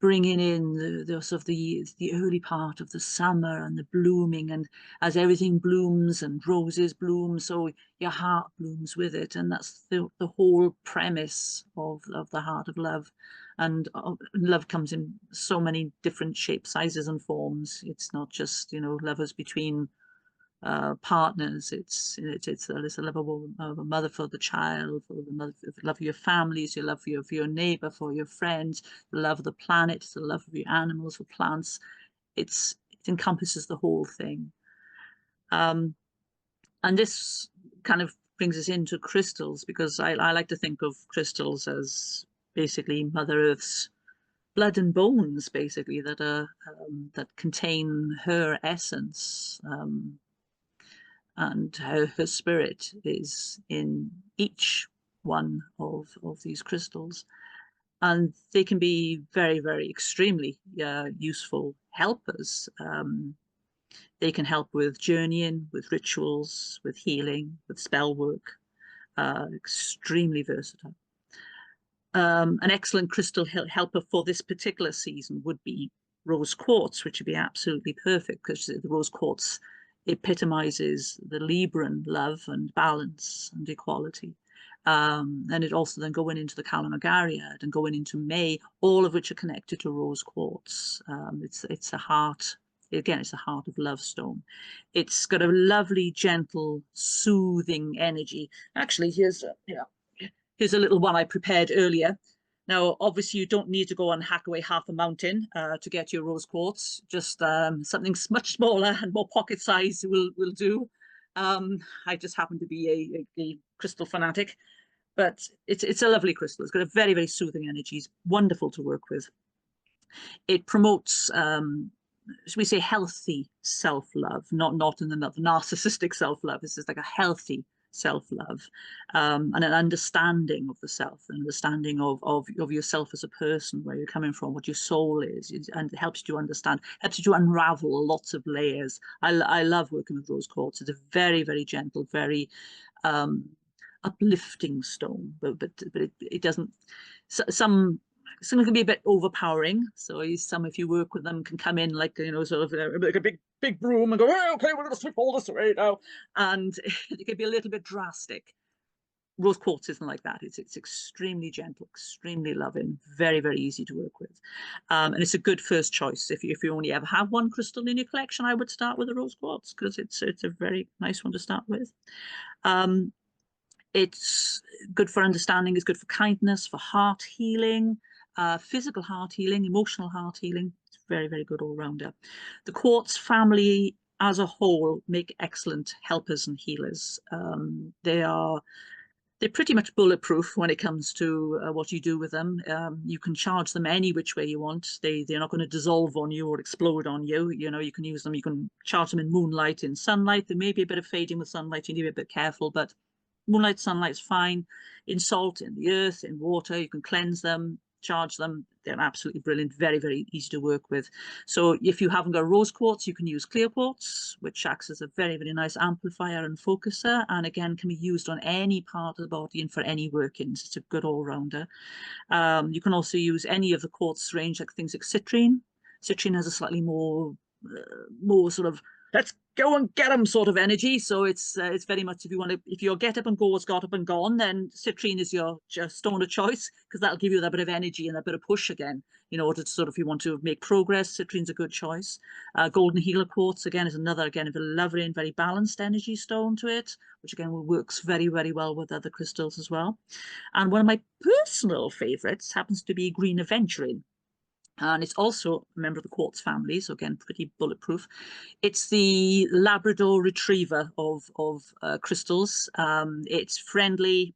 B: bringing in the sort of the early part of the summer and the blooming, and as everything blooms and roses bloom, so your heart blooms with it, and that's the whole premise of the Heart of Love. And love comes in so many different shapes, sizes, and forms. It's not just, you know, lovers between partners. It's a love of a mother for the child, for the mother, love for your families, your love for your neighbor, for your friends, the love of the planet, the love of your animals, for plants. It encompasses the whole thing. And this kind of brings us into crystals, because I like to think of crystals as basically Mother Earth's blood and bones, basically, that contain her essence. And her spirit is in each one of these crystals. And they can be very, very extremely useful helpers. They can help with journeying, with rituals, with healing, with spell work. Extremely versatile. An excellent crystal helper for this particular season would be rose quartz, which would be absolutely perfect, because the rose quartz epitomizes the Libran love and balance and equality. And it also then going into the Kalamagariad and going into May, all of which are connected to rose quartz. It's a heart. Again, it's a Heart of Love stone. It's got a lovely, gentle, soothing energy. Actually, here's a little one I prepared earlier. Now, obviously, you don't need to go and hack away half a mountain to get your rose quartz. Just something much smaller and more pocket size will do. I just happen to be a crystal fanatic, but it's a lovely crystal. It's got a very, very soothing energy. It's wonderful to work with. It promotes, should we say, healthy self-love, not in the narcissistic self-love. This is like a healthy self-love, and an understanding of the self, an understanding of yourself as a person, where you're coming from, what your soul is, and it helps you to understand, helps you to unravel lots of layers. I love working with rose quartz. It's a very, very gentle, very uplifting stone, but it doesn't. Some can be a bit overpowering. So some, if you work with them, can come in like, you know, sort of like a big broom and go, oh, okay, we're going to sweep all this away now. And it can be a little bit drastic. Rose quartz isn't like that. It's extremely gentle, extremely loving, very, very easy to work with. And it's a good first choice. If you only ever have one crystal in your collection, I would start with a rose quartz, because it's a very nice one to start with. It's good for understanding, it's good for kindness, for heart healing, physical heart healing, emotional heart healing. It's very, very good all-rounder. The quartz family as a whole make excellent helpers and healers. They're pretty much bulletproof when it comes to what you do with them. You can charge them any which way you want. They're not going to dissolve on you or explode on you. You know, you can use them. You can charge them in moonlight, in sunlight. There may be a bit of fading with sunlight. You need to be a bit careful, but moonlight, sunlight's fine. In salt, in the earth, in water, you can cleanse them, charge them. They're absolutely brilliant, very, very easy to work with. So if you haven't got rose quartz, you can use clear quartz, which acts as a very, very nice amplifier and focuser, and again can be used on any part of the body and for any workings. It's a good all-rounder. You can also use any of the quartz range, like things like citrine. Citrine has a slightly more sort of, let's go and get them sort of energy. So it's very much, if your get up and go has got up and gone, then citrine is your stone of choice, because that'll give you that bit of energy and that bit of push again in order to sort of, if you want to make progress, citrine's a good choice. Golden healer quartz again is another, again, a lovely and very balanced energy stone to it, which again works very, very well with other crystals as well. And one of my personal favorites happens to be green aventurine. And it's also a member of the quartz family, so again, pretty bulletproof. It's the Labrador Retriever of crystals. It's friendly,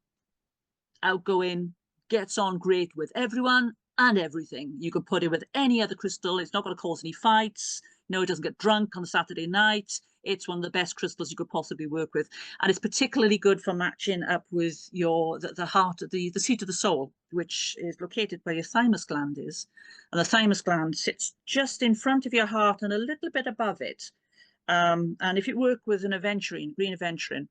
B: outgoing, gets on great with everyone and everything. You can put it with any other crystal. It's not going to cause any fights. No, it doesn't get drunk on a Saturday night. It's one of the best crystals you could possibly work with. And it's particularly good for matching up with the heart, the seat of the soul, which is located where your thymus gland is. And the thymus gland sits just in front of your heart and a little bit above it. And if you work with an aventurine, green aventurine,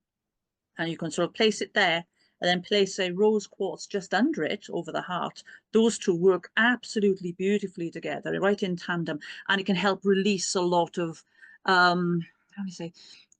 B: and you can sort of place it there, and then place a rose quartz just under it over the heart, those two work absolutely beautifully together, right in tandem, and it can help release a lot of, how do you say,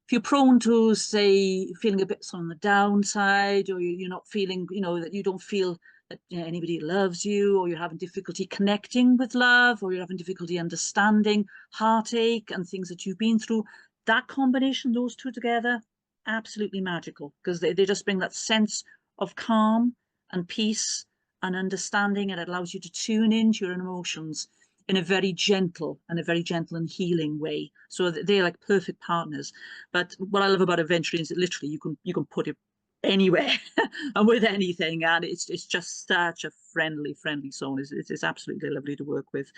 B: if you're prone to, say, feeling a bit on the downside, or you're not feeling, that you don't feel that anybody loves you, or you're having difficulty connecting with love, or you're having difficulty understanding heartache and things that you've been through, that combination, those two together, absolutely magical, because they just bring that sense of calm and peace and understanding, and it allows you to tune into your emotions in a very gentle and healing way. So they're like perfect partners. But what I love about adventuring is that literally you can put it anywhere and with anything, and it's just such a friendly zone. It's absolutely lovely to work with.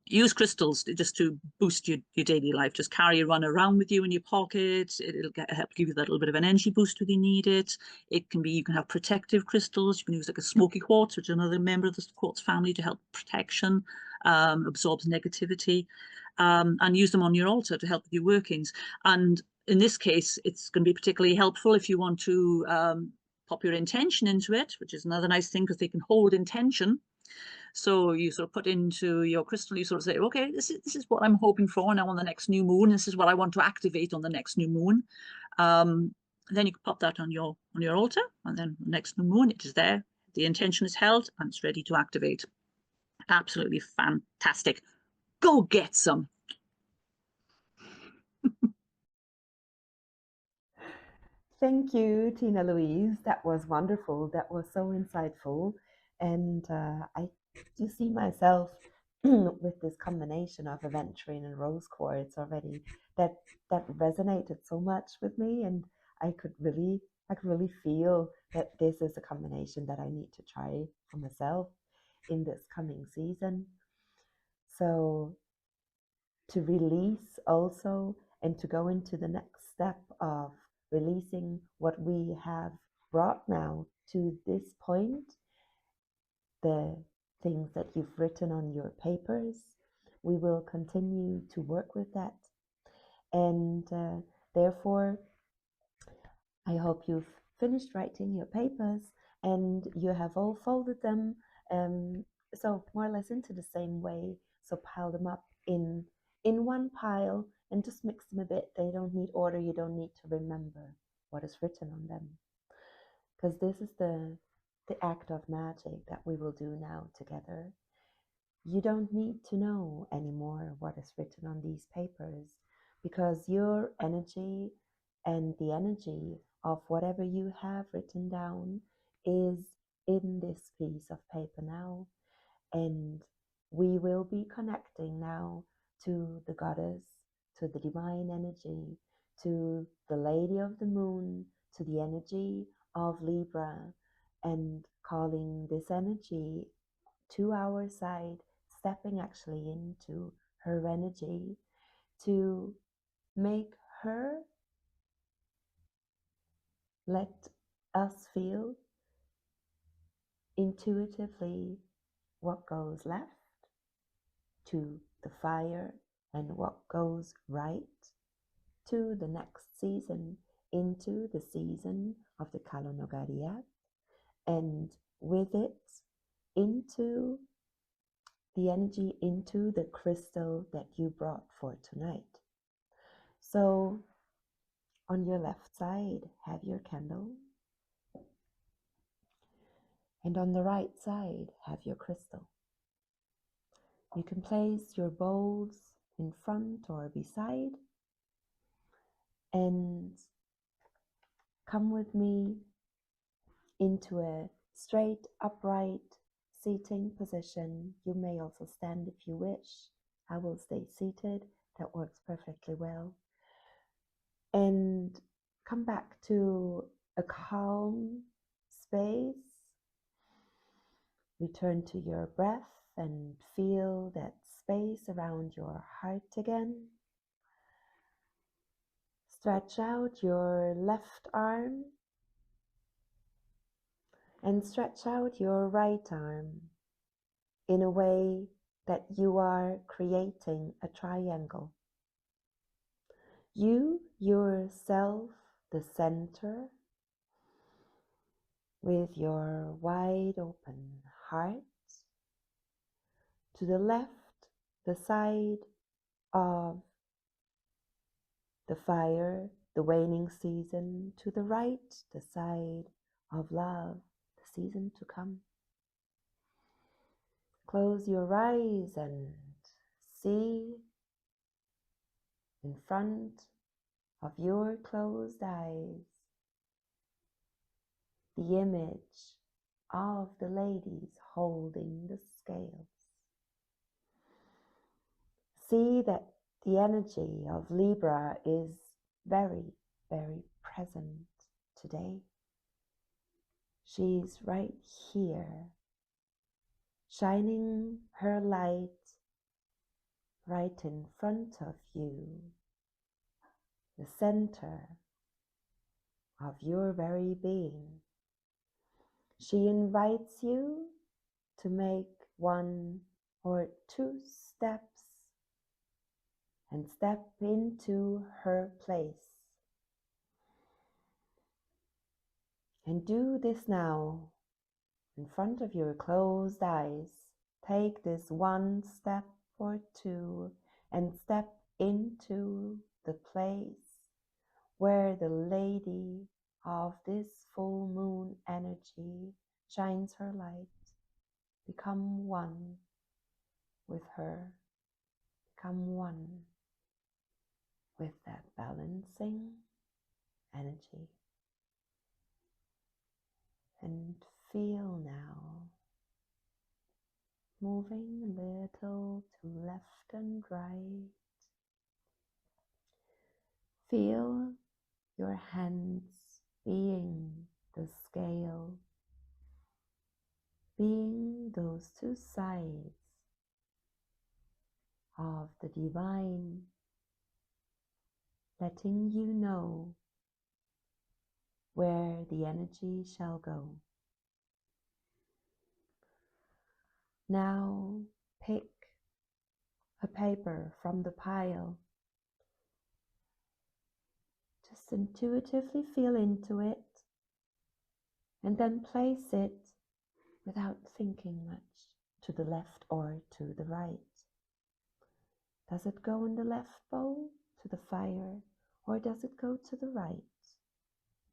B: Use crystals just to boost your daily life. Just carry one around with you in your pocket. It'll help give you that little bit of an energy boost when you need it. You can have protective crystals. You can use like a smoky quartz, which is another member of the quartz family, to help protection, absorbs negativity, and use them on your altar to help with your workings. And in this case, it's going to be particularly helpful if you want to pop your intention into it, which is another nice thing because they can hold intention. So you sort of put into your crystal, you sort of say, okay, this is what I'm hoping for now on the next new moon. This is what I want to activate on the next new moon. Then you can pop that on your altar, and then the next new moon, it is there. The intention is held, and it's ready to activate. Absolutely fantastic. Go get some.
A: Thank you, Tinalouise. That was wonderful. That was so insightful. And I do see myself with this combination of aventurine and rose quartz already. That resonated so much with me, and I could really feel that this is a combination that I need to try for myself in this coming season. So to release also, and to go into the next step of releasing what we have brought now to this point, the things that you've written on your papers. We will continue to work with that. And therefore, I hope you've finished writing your papers and you have all folded them, so more or less into the same way. So pile them up in one pile and just mix them a bit. They don't need order. You don't need to remember what is written on them, because this is the act of magic that we will do now together. You don't need to know anymore what is written on these papers, because your energy and the energy of whatever you have written down is in this piece of paper now. And we will be connecting now to the goddess, to the divine energy, to the Lady of the Moon, to the energy of Libra, and calling this energy to our side, stepping actually into her energy to make her let us feel intuitively what goes left to the fire and what goes right to the next season, into the season of the Kalonogariat, and with it into the energy, into the crystal that you brought for tonight. So on your left side, have your candle, and on the right side, have your crystal. You can place your bowls in front or beside, and come with me into a straight, upright seating position. You may also stand if you wish. I will stay seated. That works perfectly well. And come back to a calm space. Return to your breath and feel that space around your heart again. Stretch out your left arm and stretch out your right arm in a way that you are creating a triangle. You yourself, the center, with your wide open heart. To the left, the side of the fire, the waning season. To the right, the side of love, the season to come. Close your eyes and see in front of your closed eyes the image of the ladies holding the scales. See that the energy of Libra is very, very present today. She's right here, shining her light right in front of you, the center of your very being. She invites you to make one or two steps and step into her place. And do this now in front of your closed eyes. Take this one step or two and step into the place where the lady of this full moon energy shines her light. Become one with her. Become one with that balancing energy. And feel now, moving a little to left and right. Feel your hands being the scale, being those two sides of the divine, letting you know where the energy shall go. Now pick a paper from the pile. Just intuitively feel into it and then place it without thinking much to the left or to the right. Does it go in the left bowl to the fire, or does it go to the right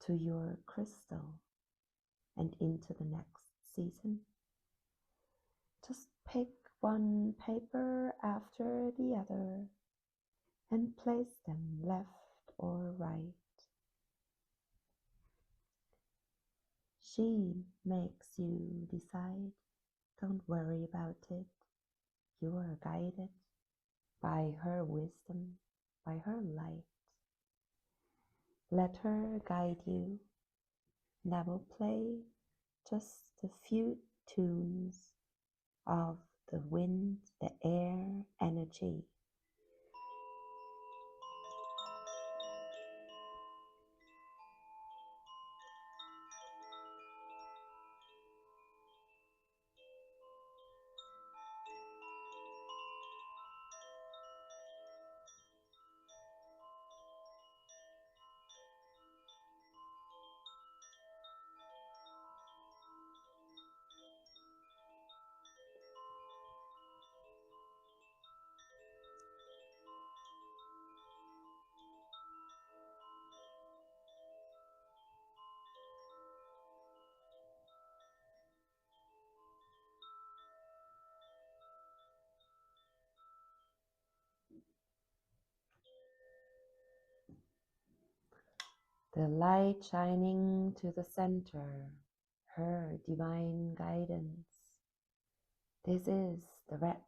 A: to your crystal and into the next season? Just pick one paper after the other and place them left or right. She makes you decide. Don't worry about it. You are guided by her wisdom, by her light. Let her guide you, and I will play just a few tunes of the wind, the air energy. The light shining to the center, her divine guidance. This is the red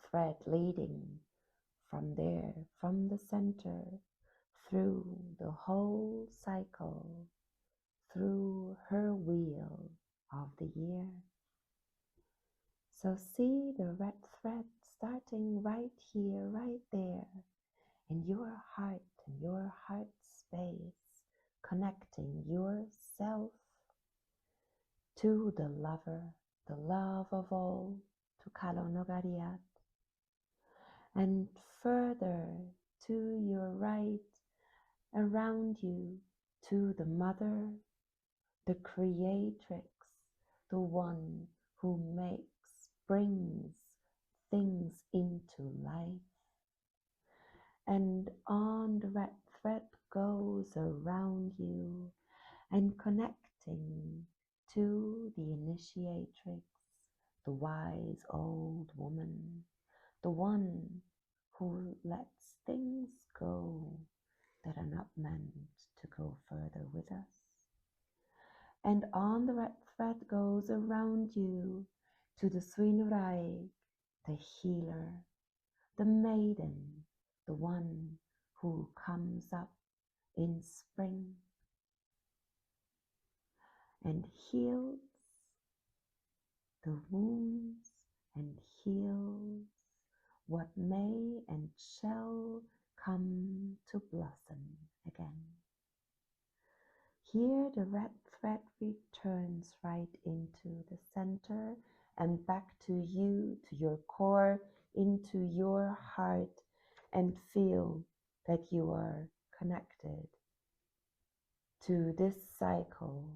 A: thread leading from there, from the center, through the whole cycle, through her wheel of the year. So see the red thread starting right here, right there, in your heart, in your heart space, connecting yourself to the lover, the love of all, to Kalonogariat, and further to your right, around you, to the mother, the creatrix, the one who brings things into life. And on the red thread goes around you and connecting to the initiatrix, the wise old woman, the one who lets things go that are not meant to go further with us. And on the red thread goes around you to the Swinurai, the healer, the maiden, the one who comes up in spring and heals the wounds and heals what may and shall come to blossom again. Here the red thread returns right into the center and back to you, to your core, into your heart, and feel that you are connected to this cycle,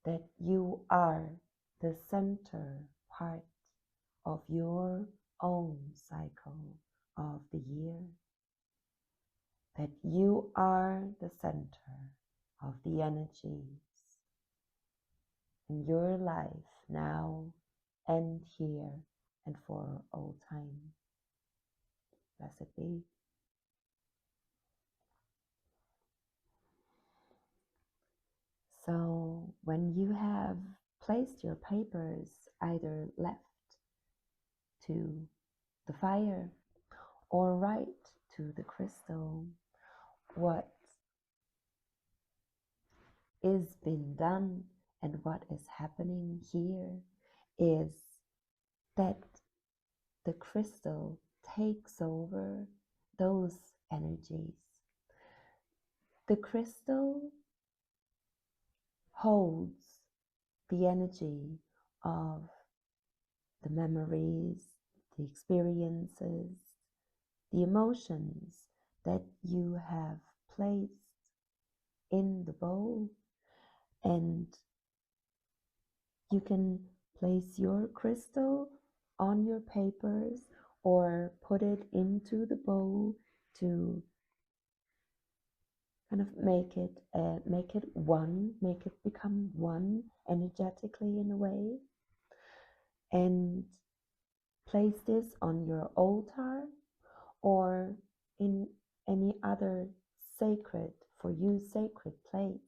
A: that you are the center part of your own cycle of the year, that you are the center of the energies in your life now and here and for all time. Blessed be. So when you have placed your papers either left to the fire or right to the crystal, what is being done and what is happening here is that the crystal takes over those energies. The crystal holds the energy of the memories, the experiences, the emotions that you have placed in the bowl, and you can place your crystal on your papers or put it into the bowl to kind of make it one, make it become one energetically in a way, and place this on your altar or in any other sacred, for you sacred place.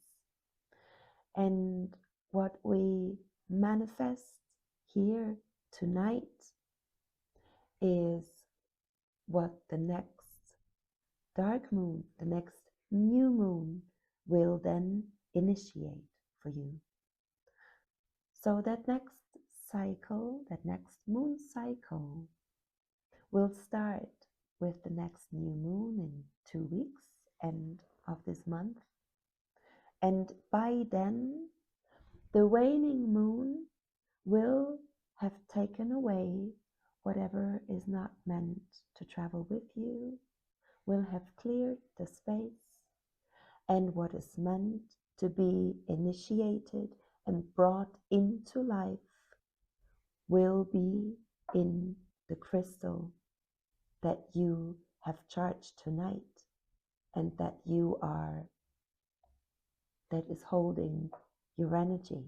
A: And what we manifest here tonight is what the next dark moon, the next new moon will then initiate for you. So that next cycle, that next moon cycle will start with the next new moon in 2 weeks, end of this month. And by then, the waning moon will have taken away whatever is not meant to travel with you, will have cleared the space, and what is meant to be initiated and brought into life will be in the crystal that you have charged tonight and that is holding your energy.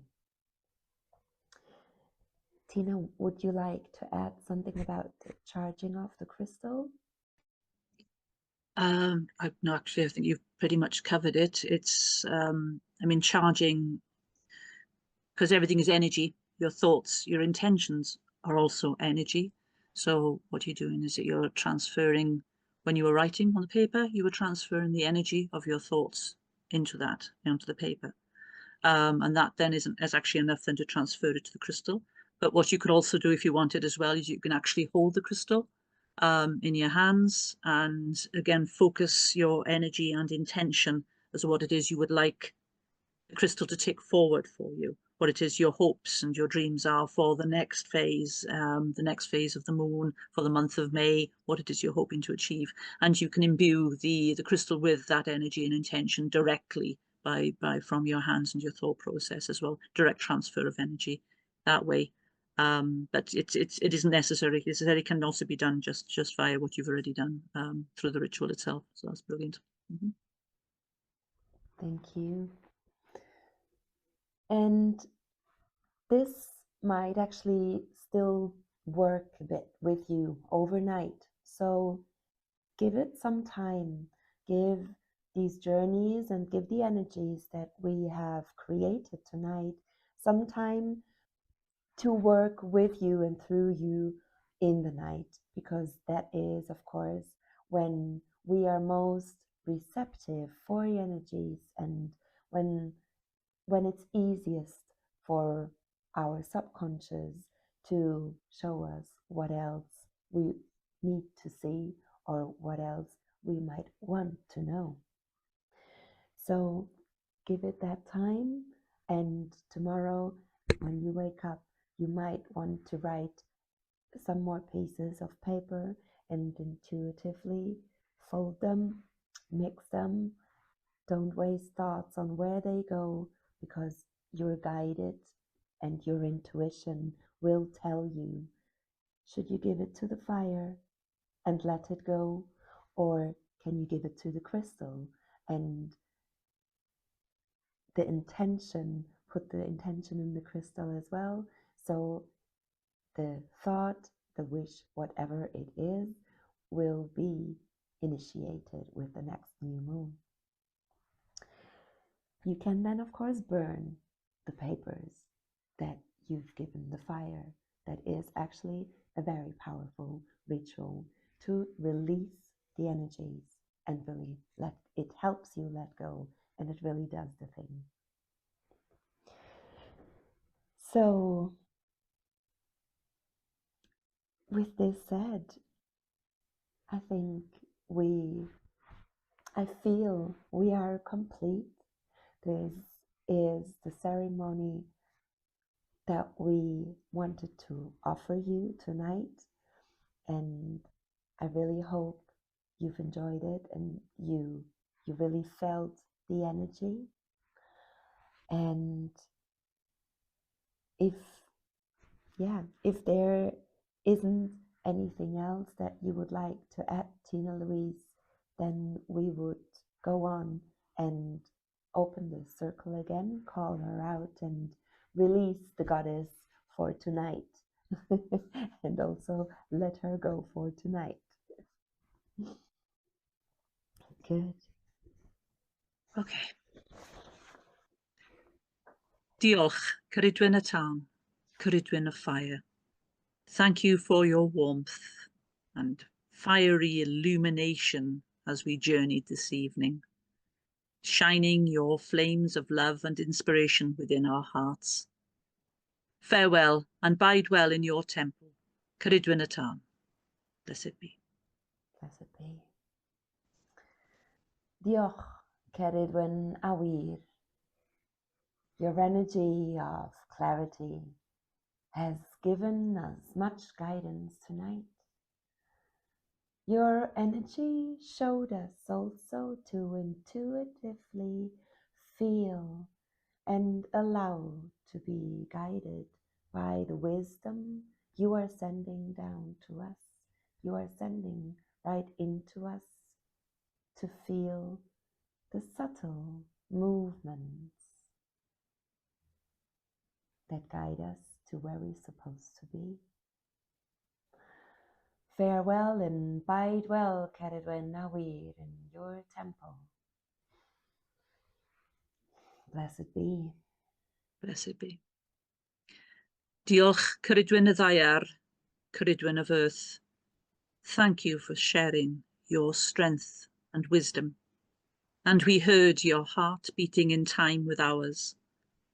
A: Tina, would you like to add something about the charging of the crystal?
B: No, actually, I think you've pretty much covered it. It's, I mean, charging, because everything is energy. Your thoughts, your intentions are also energy. So what you're doing is that you're transferring, when you were writing on the paper, you were transferring the energy of your thoughts into that, onto the paper. And that then is actually enough then to transfer it to the crystal. But what you could also do if you wanted as well is you can actually hold the crystal in your hands and again focus your energy and intention as to what it is you would like the crystal to take forward for you, what it is your hopes and your dreams are for the next phase of the moon, for the month of May, what it is you're hoping to achieve. And you can imbue the crystal with that energy and intention directly by from your hands and your thought process as well. Direct transfer of energy that way. But it isn't necessary. As I said, it can also be done just via what you've already done through the ritual itself. So that's brilliant. Mm-hmm.
A: Thank you. And this might actually still work a bit with you overnight. So give it some time. Give these journeys and give the energies that we have created tonight some time to work with you and through you in the night, because that is, of course, when we are most receptive for the energies and when it's easiest for our subconscious to show us what else we need to see or what else we might want to know. So give it that time, and tomorrow when you wake up, you might want to write some more pieces of paper and intuitively fold them, mix them. Don't waste thoughts on where they go, because you're guided and your intuition will tell you, should you give it to the fire and let it go, or can you give it to the crystal and the intention, put the intention in the crystal as well. So the thought, the wish, whatever it is, will be initiated with the next new moon. You can then, of course, burn the papers that you've given the fire. That is actually a very powerful ritual to release the energies and really it helps you let go, and it really does the thing. So, with this said, I think I feel we are complete. This is the ceremony that we wanted to offer you tonight, and I really hope you've enjoyed it and you really felt the energy. And if if there isn't anything else that you would like to add, Tinalouise, then we would go on and open the circle again, call her out, and release the goddess for tonight. And also let her go for tonight. Good.
B: Okay. Diolch, Cyrydwen y Tân, Cyrydwen y Fire. Thank you for your warmth and fiery illumination as we journeyed this evening, shining your flames of love and inspiration within our hearts. Farewell, and bide well in your temple. Cyrydwen y Tân. Blessed be.
A: Blessed be. Diolch, Cyrydwen Awyr. Your energy of clarity has given us much guidance tonight. Your energy showed us also to intuitively feel and allow to be guided by the wisdom you are sending down to us. You are sending right into us to feel the subtle movements that guide us to where we're supposed to be. Farewell and bide well, Cyrydwen Awyr, in your temple. Blessed be.
B: Blessed be. Diolch, Cyrydwen y Ddaiar, Cyrydwen of Earth. Thank you for sharing your strength and wisdom. And we heard your heart beating in time with ours,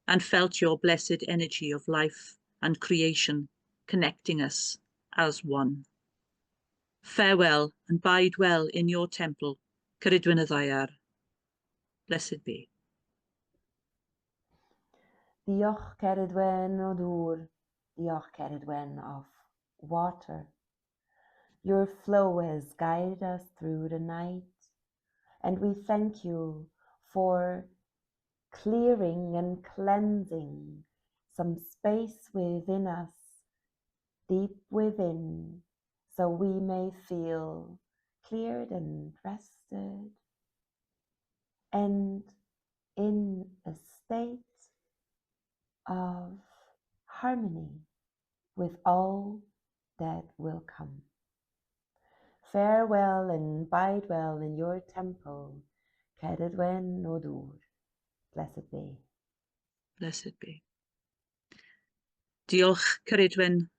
B: and felt your blessed energy of life and creation connecting us as one. Farewell, and bide well in your temple, Cyrydwen y Ddaiar. Blessed be.
A: Diolch, Cyrydwen o Dŵr. Diolch, Cyrydwen of water. Your flow has guided us through the night, and we thank you for clearing and cleansing some space within us, deep within, so we may feel cleared and rested and in a state of harmony with all that will come. Farewell and bide well in your temple, Cadadwen Nodur. Blessed be.
B: Blessed be. Diolch, Ceridwen,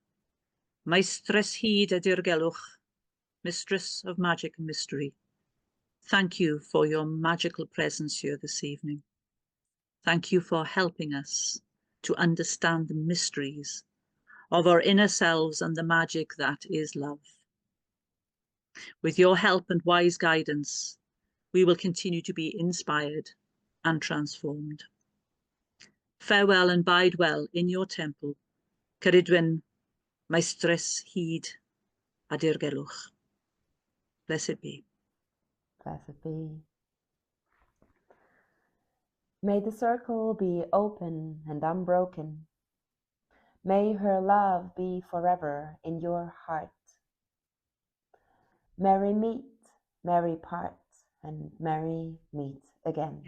B: Maestres hyd a dirgelwch, Mistress of Magic and Mystery. Thank you for your magical presence here this evening. Thank you for helping us to understand the mysteries of our inner selves and the magic that is love. With your help and wise guidance, we will continue to be inspired and transformed. Farewell and bide well in your temple, Ceridwen, Maestres hyd a dirgelwch. Blessed be.
A: Blessed be. May the circle be open and unbroken. May her love be forever in your heart. Merry meet, merry part, and merry meet again.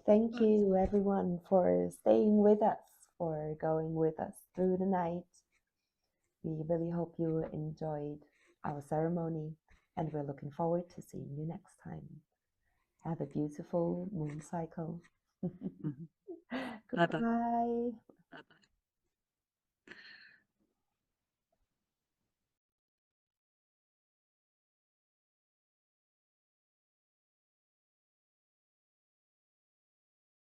A: Thank you, everyone, for staying with us, for going with us through the night. We really hope you enjoyed our ceremony, and we're looking forward to seeing you next time. Have a beautiful moon cycle.
B: Mm-hmm.
A: Goodbye.
B: Bye-bye. Bye-bye.